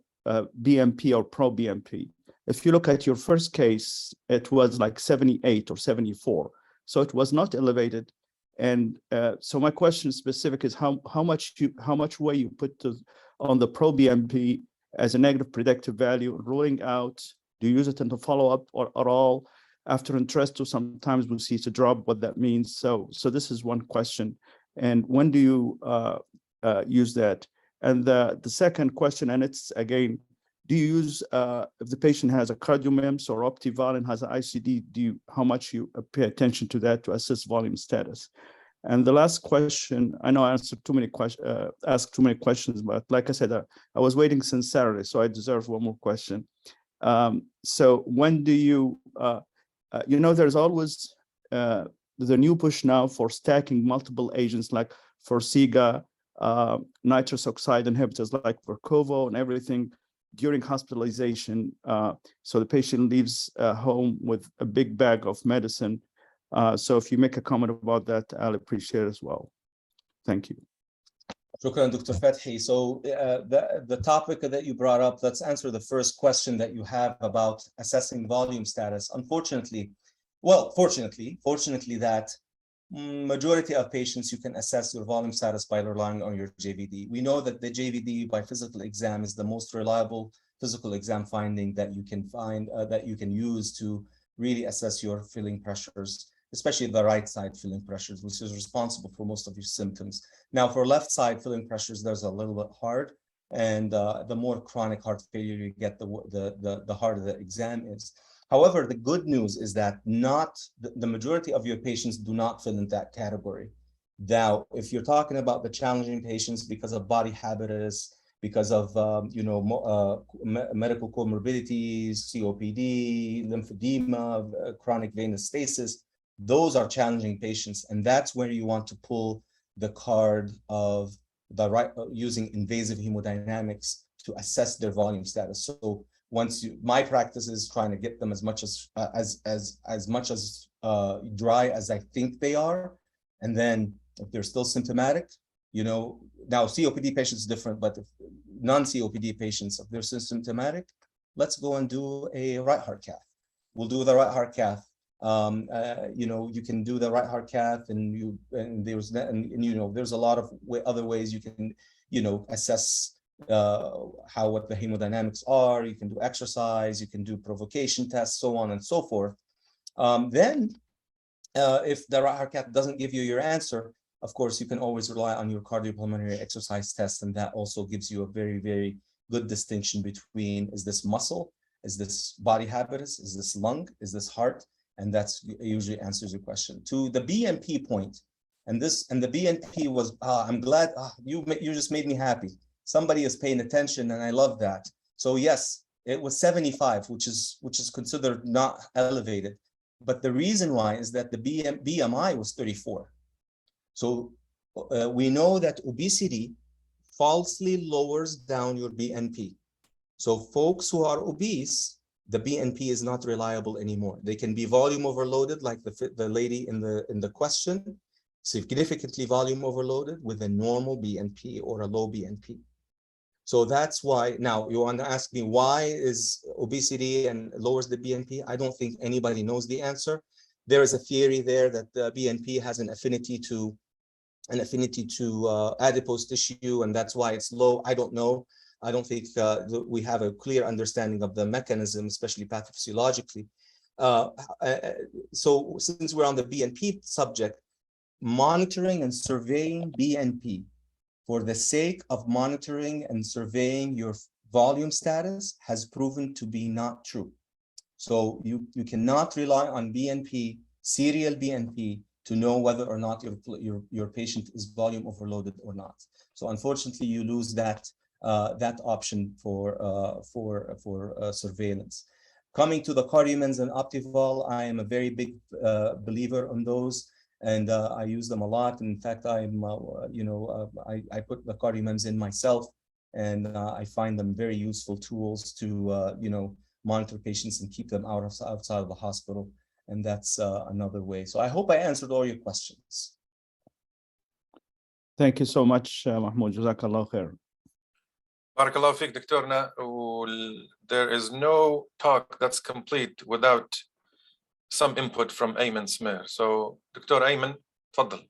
BMP or pro-BMP. If you look at your first case, it was like 78 or 74. So it was not elevated. And so my question specific is how much weight you put on the pro-BMP as a negative predictive value, ruling out, do you use it in the follow-up or at all? After interest, sometimes we see it's a drop, what that means. So this is one question. And when do you use that? And the second question, and it's again, do you use, if the patient has a CardioMEMS or Optival and has an ICD, how much you pay attention to that to assess volume status? And the last question, I know I answered asked too many questions, but like I said, I was waiting since Saturday, so I deserve one more question. So when do you, there's always the new push now for stacking multiple agents like Forxiga, nitrous oxide inhibitors like Vercovo and everything during hospitalization. So the patient leaves home with a big bag of medicine. So if you make a comment about that, I'll appreciate it as well. Thank you. Shukran, Dr. Fethi. So the topic that you brought up, let's answer the first question that you have about assessing volume status. Unfortunately, fortunately that majority of patients, you can assess your volume status by relying on your JVD. We know that the JVD by physical exam is the most reliable physical exam finding that you can find, that you can use to really assess your filling pressures, especially the right side filling pressures, which is responsible for most of your symptoms. Now for left side filling pressures, there's a little bit hard, and the more chronic heart failure you get, the harder the exam is. However, the good news is that the majority of your patients do not fall in that category. Now, if you're talking about the challenging patients because of body habitus, because of medical comorbidities, COPD, lymphedema, chronic venous stasis, those are challenging patients, and that's where you want to pull the card of the right using invasive hemodynamics to assess their volume status. So my practice is trying to get them as much as dry as I think they are, and then if they're still symptomatic, now COPD patients is different, but if non-COPD patients, if they're symptomatic, let's go and do a right heart cath. We'll do the right heart cath. You can do the right heart cath, and there's a lot of other ways you can assess what the hemodynamics are. You can do exercise, you can do provocation tests, so on and so forth. Then if the right heart cath doesn't give you your answer, of course you can always rely on your cardiopulmonary exercise test, and that also gives you a very, very good distinction between, is this muscle, is this body habitus, is this lung, is this heart? And that's usually answers your question. To the BNP point, and the BNP was, I'm glad you just made me happy. Somebody is paying attention, and I love that. So yes, it was 75, which is considered not elevated. But the reason why is that the BMI was 34. So we know that obesity falsely lowers down your BNP. So folks who are obese, the BNP is not reliable anymore. They can be volume overloaded, like the lady in the question, significantly volume overloaded with a normal BNP or a low BNP. So that's why, now you want to ask me why is obesity and lowers the BNP? I don't think anybody knows the answer. There is a theory there that the BNP has an affinity to adipose tissue, and that's why it's low. I don't know. I don't think we have a clear understanding of the mechanism, especially pathophysiologically. So since we're on the BNP subject, monitoring and surveying BNP for the sake of monitoring and surveying your volume status has proven to be not true. So you cannot rely on BNP, serial BNP, to know whether or not your patient is volume overloaded or not. So unfortunately, you lose that option for surveillance. Coming to the CardioMEMS and Optival, I am a very big believer on those, and I use them a lot. In fact, I put the CardioMEMS in myself, and I find them very useful tools to monitor patients and keep them outside of the hospital. And that's another way. So I hope I answered all your questions. Thank you so much, Mahmoud. Jazakallah khair. Barakallahu fiqh, Doctorna. There is no talk that's complete without some input from Ayman Smer. So, Dr. Ayman, تفضل.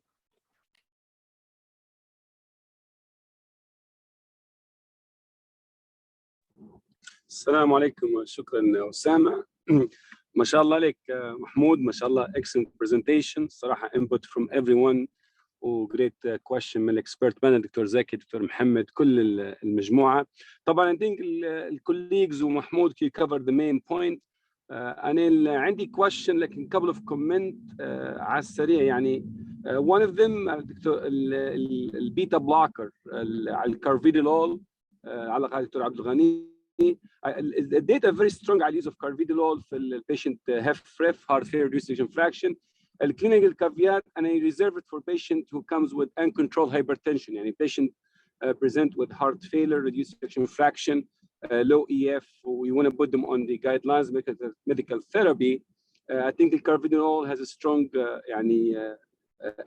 السلام عليكم وشكرا أسامة. ما شاء الله عليك محمود، ما شاء الله excellent presentation صراحة input from everyone و great question من الاكسبرت بانل دكتور زكي دكتور محمد كل المجموعة. طبعا I think الكوليجز ومحمود كي cover the main point. أنا عندي question لكن couple of comment على السريع يعني one of them دكتور البيتا بلوكر على الكارفيدولول على دكتور عبد الغني. The data very strong على use of carvedilol في ال patient HFrEF heart failure reduced ejection fraction. The clinical caveat and I reserve it for patient who comes with uncontrolled hypertension. يعني patient present with heart failure, reduced ejection fraction, low EF. We want to put them on the guidelines medical therapy. I think the carvedilol has a strong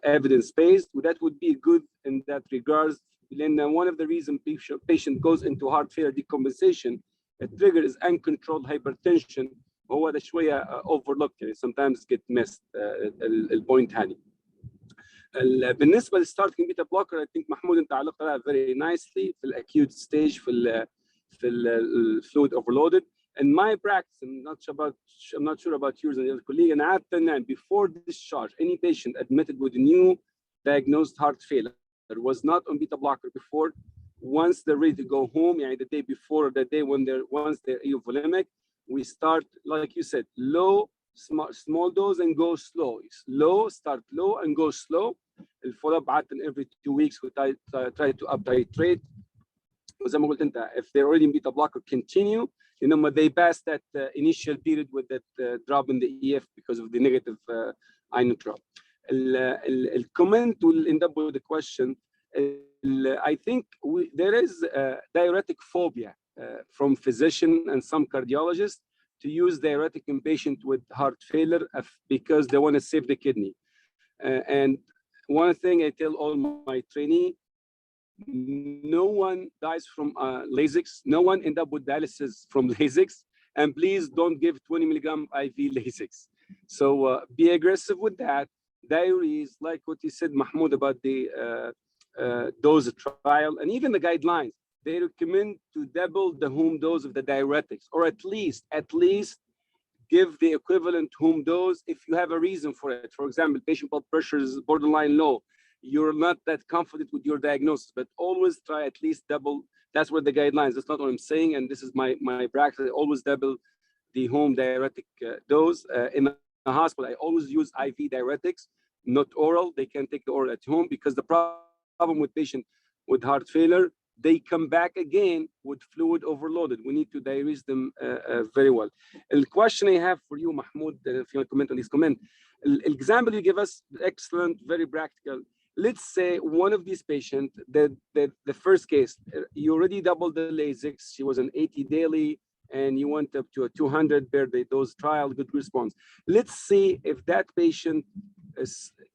evidence based. That would be good in that regards. Then one of the reasons patient goes into heart failure decompensation, a trigger is uncontrolled hypertension. هو ده شوية overlooked يعني sometimes get missed البوينت هذه. بالنسبة للستارتنج بيتا بلوكر I think محمود أنت علقت عليها very nicely في الأكيوت ستيج في الفلويد overloaded. In my practice, I'm not sure about yours and the other colleague, and عادة before discharge, any patient admitted with a new diagnosed heart failure was not on beta blocker before, once they're ready to go home, يعني the day before or the day when once they're euvolemic, we start, like you said, low, small dose and go slow. Low, start low and go slow. The follow-up every 2 weeks, we try to up-titrate. وزي ما قلت انت, if they're already in beta blocker, continue. You know, they pass that initial period with that drop in the EF because of the negative ion drop. The comment will end up with the question. I think there is diuretic phobia from physician and some cardiologists to use diuretic in patient with heart failure because they want to save the kidney. And one thing I tell all my trainees, no one dies from Lasix. No one end up with dialysis from Lasix. And please don't give 20 milligram IV Lasix. So be aggressive with that. Diuresis, like what you said, Mahmoud, about the dose trial and even the guidelines, they recommend to double the home dose of the diuretics, or at least give the equivalent home dose if you have a reason for it. For example, patient blood pressure is borderline low. You're not that confident with your diagnosis, but always try at least double. That's what the guidelines. That's not what I'm saying, and this is my practice. I always double the home diuretic dose. In a hospital, I always use IV diuretics, not oral. They can take the oral at home because the problem with patient with heart failure, they come back again with fluid overloaded. We need to diurese them very well. The question I have for you, Mahmoud, if you want to comment on this comment, the example you give us, excellent, very practical. Let's say one of these patients, the first case, you already doubled the Lasix. She was an 80 daily, and you went up to a 200 per day dose trial, good response. Let's see if that patient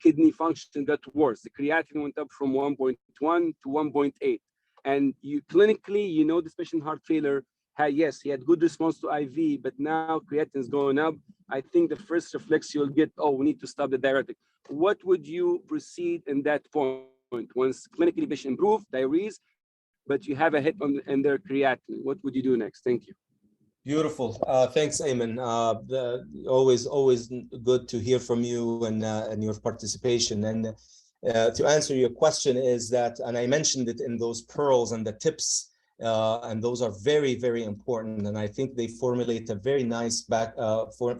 kidney function got worse. The creatinine went up from 1.1 to 1.8. And you clinically, you know, this patient heart failure, yes, he had good response to IV, but now creatinine is going up. I think the first reflex you'll get, oh, we need to stop the diuretic. What would you proceed in that point? Once clinically patient improve, diurese, but you have a hit on their creatinine, what would you do next? Thank you. Beautiful. Thanks, Ayman. Always good to hear from you and your participation. And To answer your question is that, and I mentioned it in those pearls and the tips, and those are very, very important. And I think they formulate a very nice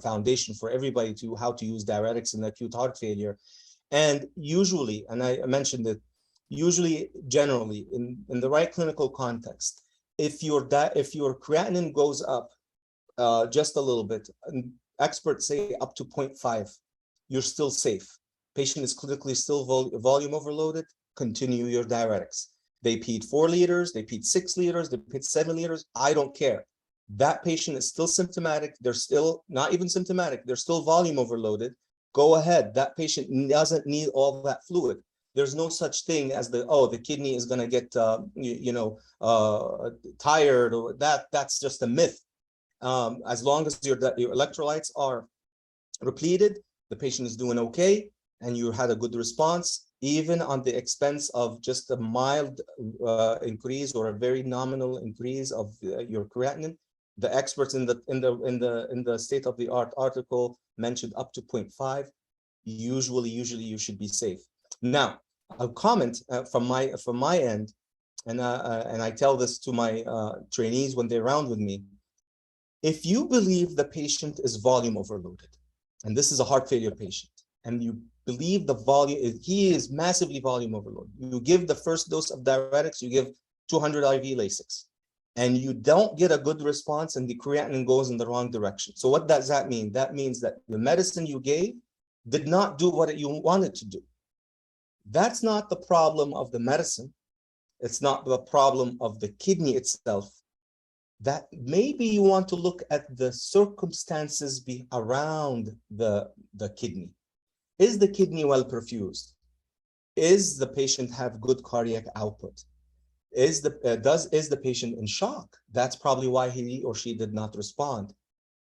foundation for everybody to how to use diuretics in acute heart failure. And usually, and I mentioned it, usually, generally, in the right clinical context, if your creatinine goes up just a little bit, and experts say up to 0.5, you're still safe. Patient is clinically still volume overloaded, continue your diuretics. They peed 4 liters, they peed 6 liters, they peed 7 liters, I don't care. That patient is still symptomatic, they're still not even symptomatic, they're still volume overloaded. Go ahead, that patient doesn't need all that fluid. There's no such thing as the kidney is gonna get tired, or that's just a myth. As long as your electrolytes are repleted, the patient is doing okay, and you had a good response, even on the expense of just a mild increase or a very nominal increase of your creatinine. The experts in the state-of-the-art article mentioned up to 0.5. Usually you should be safe. Now, a comment from my end, and I tell this to my trainees when they're around with me. If you believe the patient is volume overloaded, and this is a heart failure patient, and you believe the volume, he is massively volume overloaded, you give the first dose of diuretics, you give 200 IV Lasix, and you don't get a good response, and the creatinine goes in the wrong direction. So what does that mean? That means that the medicine you gave did not do what you wanted to do. That's not the problem of the medicine. It's not the problem of the kidney itself. That maybe you want to look at the circumstances around the kidney. Is the kidney well perfused? Is the patient have good cardiac output? Is the patient in shock? That's probably why he or she did not respond.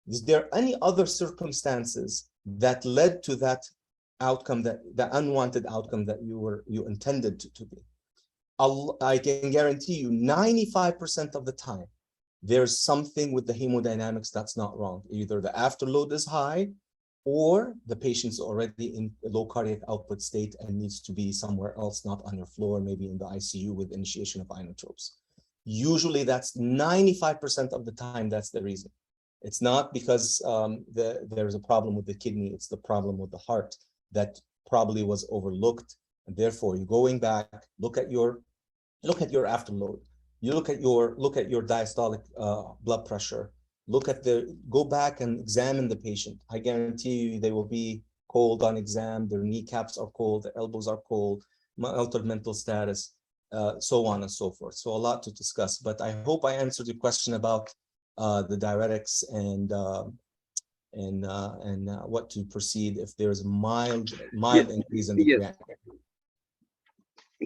Is there any other circumstances that led to that outcome, that the unwanted outcome that you intended to be? I can guarantee you 95% of the time, there's something with the hemodynamics that's not wrong. Either the afterload is high, or the patient's already in a low cardiac output state and needs to be somewhere else, not on your floor, maybe in the ICU with initiation of inotropes. Usually that's 95% of the time, that's the reason. It's not because there's a problem with the kidney, it's the problem with the heart that probably was overlooked. And therefore, you're going back, look at your afterload. You look at your diastolic blood pressure. Go back and examine the patient. I guarantee you they will be cold on exam. Their kneecaps are cold, the elbows are cold, altered mental status, so on and so forth. So a lot to discuss, but I hope I answered your question about the diuretics and what to proceed if there's a mild increase in the creatinine.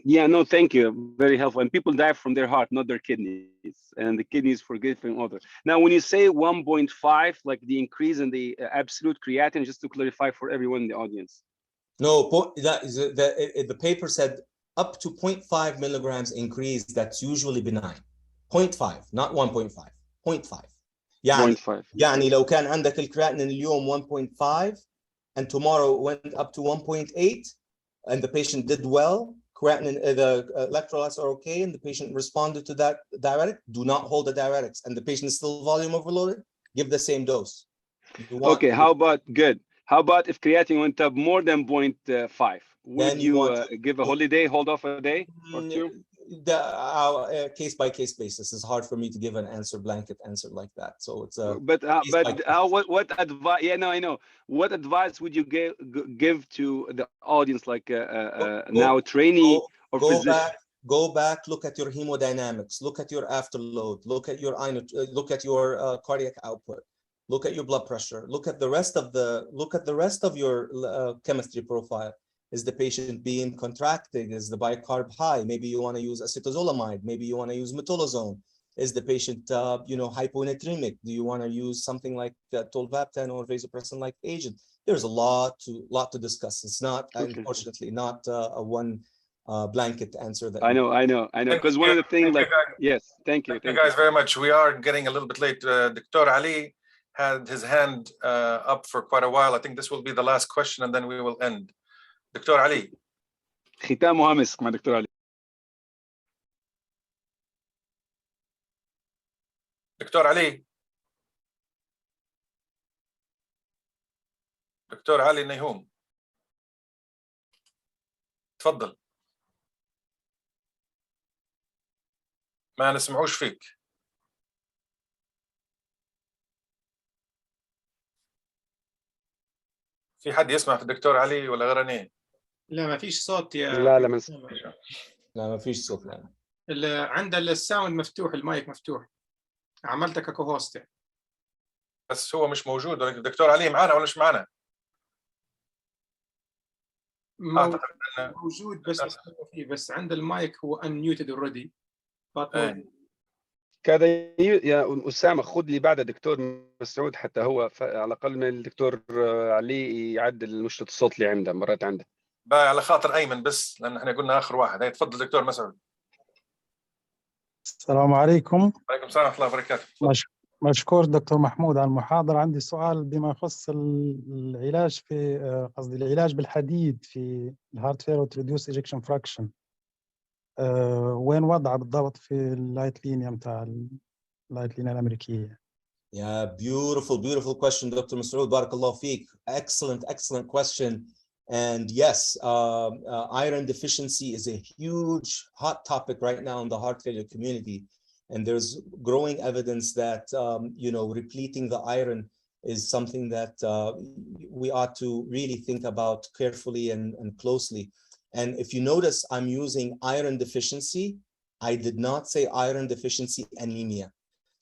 Yeah, no, thank you. Very helpful. And people die from their heart, not their kidneys. And the kidneys forgive from other. Now, when you say 1.5, like the increase in the absolute creatinine, just to clarify for everyone in the audience. No, the paper said up to 0.5 milligrams increase. That's usually benign. 0.5, not 1.5. 0.5. يعني لو كان عندك الكرياتين اليوم 1.5 and tomorrow went up to 1.8 and the patient did well, creatinine, the electrolytes are okay, and the patient responded to that diuretic, do not hold the diuretics, and the patient is still volume overloaded, give the same dose. Okay, how about if creatinine went up more than 0.5? Would you give a holiday, hold off a day or two? Case by case basis. It's hard for me to give an blanket answer like that. So it's a. What advice? Yeah, no, I know. What advice would you give to the audience, like now trainee or physician? Go back. Look at your hemodynamics. Look at your afterload. Look at your cardiac output. Look at your blood pressure. Look at the rest of your chemistry profile. Is the patient being contracted? Is the bicarb high? Maybe you want to use acetazolamide. Maybe you want to use metolazone. Is the patient, hyponatremic? Do you want to use something like tolvaptan or vasopressin-like agent? There's a lot to discuss. It's not, unfortunately, not a one blanket answer. That I know. Because one of the things, yes, thank you guys very much. We are getting a little bit late. Dr. Ali had his hand up for quite a while. I think this will be the last question, and then we will end. Dr. Ali. ختامها مسك مع دكتور علي. دكتور علي. دكتور علي نيهوم، تفضل. ما نسمعوش فيك. في حد يسمع في الدكتور علي ولا غير أنا؟ لا ما فيش صوت يا لا ما لا ما فيش صوت. عند الساوند مفتوح، المايك مفتوح، عملتك كو هوست. بس هو مش موجود. الدكتور علي معنا ولا مش معنا؟ موجود بس عند المايك هو unmuted already. كذا يا أسامة، خذ لي بعد دكتور مسعود حتى هو على الأقل من الدكتور علي يعدل مشكلة الصوت اللي عنده مرات عنده. باي على خاطر أيمن بس، لأن احنا قلنا آخر واحد. هي تفضل دكتور مسعود. السلام عليكم. وعليكم السلام ورحمة الله وبركاته. مشكور دكتور محمود على المحاضرة. عندي سؤال بما يخص العلاج في قصدي العلاج بالحديد في الهارت فيلر وتريديوس ايجكشن فراكشن. وين وضعه بالضبط في اللايت لينيا متاع اللايت لينيا الأمريكية؟ Yeah, beautiful question, Dr. Masroor. Barakallahu feek. Excellent question. And yes, iron deficiency is a huge hot topic right now in the heart failure community. And there's growing evidence that, repleting the iron is something that we ought to really think about carefully and closely. And if you notice, I'm using iron deficiency. I did not say iron deficiency anemia.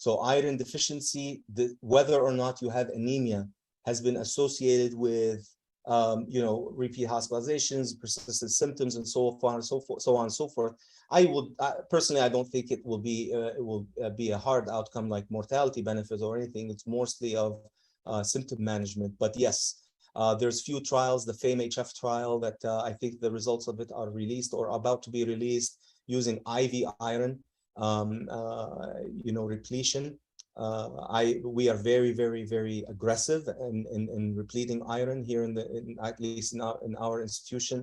So iron deficiency, whether or not you have anemia, has been associated with repeat hospitalizations, persistent symptoms, and so on and so forth. I would personally, I don't think it will be a hard outcome like mortality benefits or anything. It's mostly of symptom management. But yes, there's few trials, the FAME-HF trial that I think the results of it are released or about to be released using IV iron, repletion. We are very aggressive in repleting iron here at least in our institution,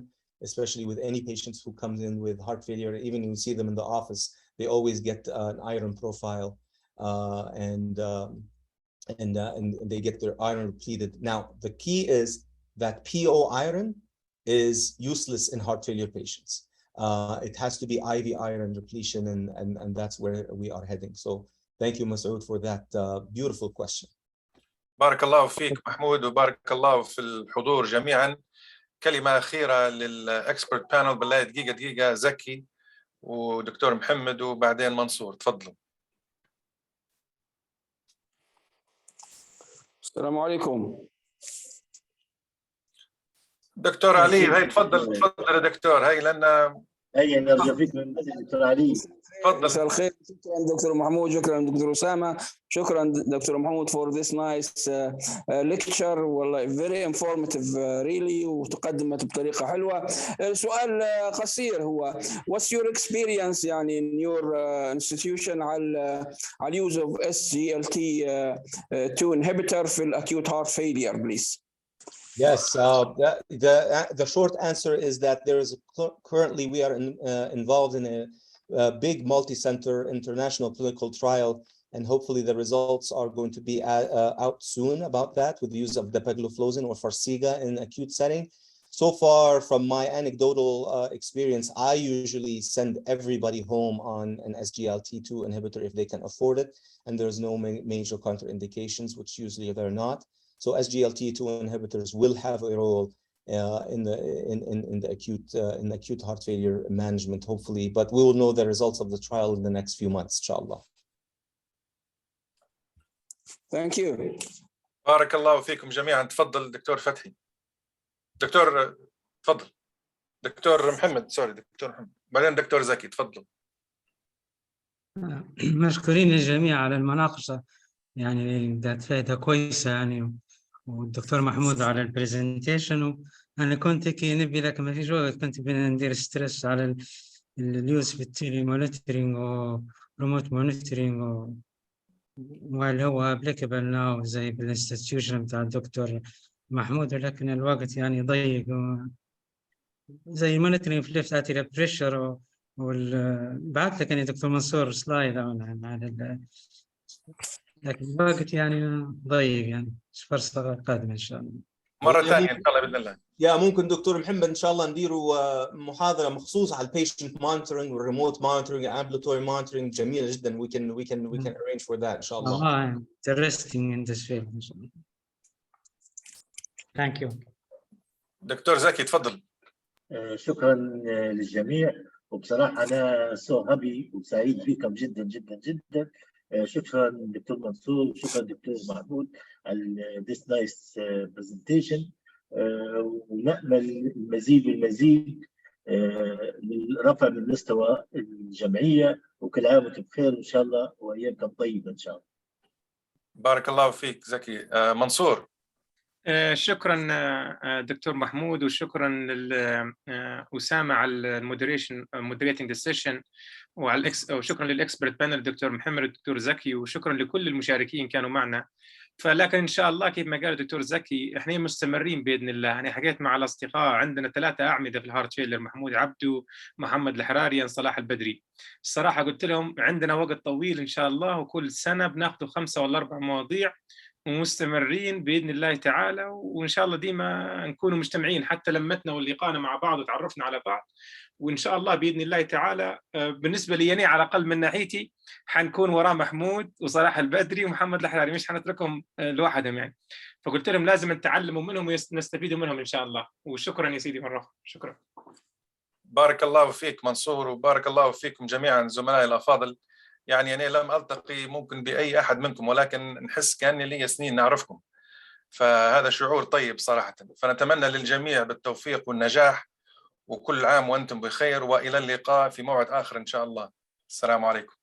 especially with any patients who comes in with heart failure. Even when you see them in the office, they always get an iron profile and they get their iron repleted. Now, the key is that PO iron is useless in heart failure patients. It has to be IV iron repletion, and that's where we are heading. So thank you, Masoud, for that beautiful question. بارك الله فيك محمود، وبارك الله في الحضور جميعا. كلمة أخيرة للإكسبرت بانل بالله، دقيقة زكي ودكتور محمد وبعدين منصور، تفضلوا. السلام عليكم. دكتور علي، هاي تفضل يا دكتور. هاي لأن نرجع فيك من دكتور علي. تفضل. مساء الخير. شكرا دكتور محمود، شكرا دكتور أسامة، شكرا دكتور محمود for this nice lecture. والله very informative really، وتقدمت بطريقة حلوة. سؤال قصير هو what's your experience يعني in your institution على use of SGLT2 inhibitor في acute heart failure please. Yes, the short answer is that there is currently we are involved in a big multi-center international clinical trial, and hopefully the results are going to be out soon about that with the use of dapagliflozin or Farxiga in acute setting. So far, from my anecdotal experience, I usually send everybody home on an SGLT2 inhibitor if they can afford it, and there's no major contraindications, which usually they're not. So SGLT2 inhibitors will have a role in the acute heart failure management, hopefully, but we will know the results of the trial in the next few months, inshallah. Thank you. بارك الله فيكم جميعا. تفضل دكتور فتحي. دكتور تفضل. دكتور محمد، سوري دكتور محمد، بعدين دكتور زكي، تفضلوا. مشكورين الجميع على المناقشة، يعني ذات فائدة كويسة يعني، والدكتور محمود على البرزنتيشن. وأنا كنت كي نبي لك ما فيش وقت، كنت بدنا ندير ستريس على اليوز في التيلي مونيتورينج وريموت مونيتورينج، وهل هو ابليكابل ناو زي بالانستتيوشن بتاع الدكتور محمود، ولكن الوقت يعني ضيق زي مونيتورنج في ليفت اتريال بريشر، بعت لك يعني دكتور منصور سلايد عن لكن الوقت يعني ضيق، يعني فرصة قادمة إن شاء الله. مرة ثانية إن شاء الله بإذن الله. يا ممكن دكتور محمد إن شاء الله نديروا محاضرة مخصوصة على البيشنت مونيتورنج والريموت مونيتورنج ambulatory مونيتورنج جميلة جدا. we can arrange for that إن شاء الله. Interesting in this field إن شاء الله. Thank you. دكتور زكي تفضل. شكرا للجميع، وبصراحة أنا سو هابي وسعيد بكم جدا جدا جدا. شكرا دكتور منصور وشكرا دكتور محمود على this nice presentation. ونأمل المزيد والمزيد للرفع من مستوى الجمعية، وكل عام وانتم بخير إن شاء الله وأيامكم طيبة إن شاء الله. بارك الله فيك زكي. منصور. شكرا دكتور محمود، وشكرا لأسامة على المودريشن moderating the session، وشكرا للإكسبرت بانل الدكتور محمد والدكتور زكي، وشكرا لكل المشاركين كانوا معنا. فلكن إن شاء الله كيف ما قال الدكتور زكي إحنا مستمرين بإذن الله. أنا حكيت مع الأصدقاء، عندنا 3 أعمدة في الهارت فيلر، محمود عبدو، محمد الحراري، صلاح البدري. الصراحة قلت لهم عندنا وقت طويل إن شاء الله، وكل سنة بناخذ 5 ولا 4 مواضيع ومستمرين بإذن الله تعالى، وإن شاء الله ديما نكونوا مجتمعين. حتى لمتنا ولقانا مع بعض وتعرفنا على بعض، وإن شاء الله بإذن الله تعالى بالنسبة لي أنا على الأقل من ناحيتي حنكون وراء محمود وصلاح البدري ومحمد الحراري، مش حنتركهم لوحدهم يعني. فقلت لهم لازم نتعلموا منهم ونستفيدوا منهم إن شاء الله. وشكرا يا سيدي مرة، شكرا. بارك الله فيك منصور، وبارك الله فيكم جميعا زملائي الأفاضل. يعني أنا لم ألتقي ممكن بأي أحد منكم، ولكن نحس كأني لي سنين نعرفكم، فهذا شعور طيب صراحة. فنتمنى للجميع بالتوفيق والنجاح، وكل عام وأنتم بخير، وإلى اللقاء في موعد آخر إن شاء الله. السلام عليكم.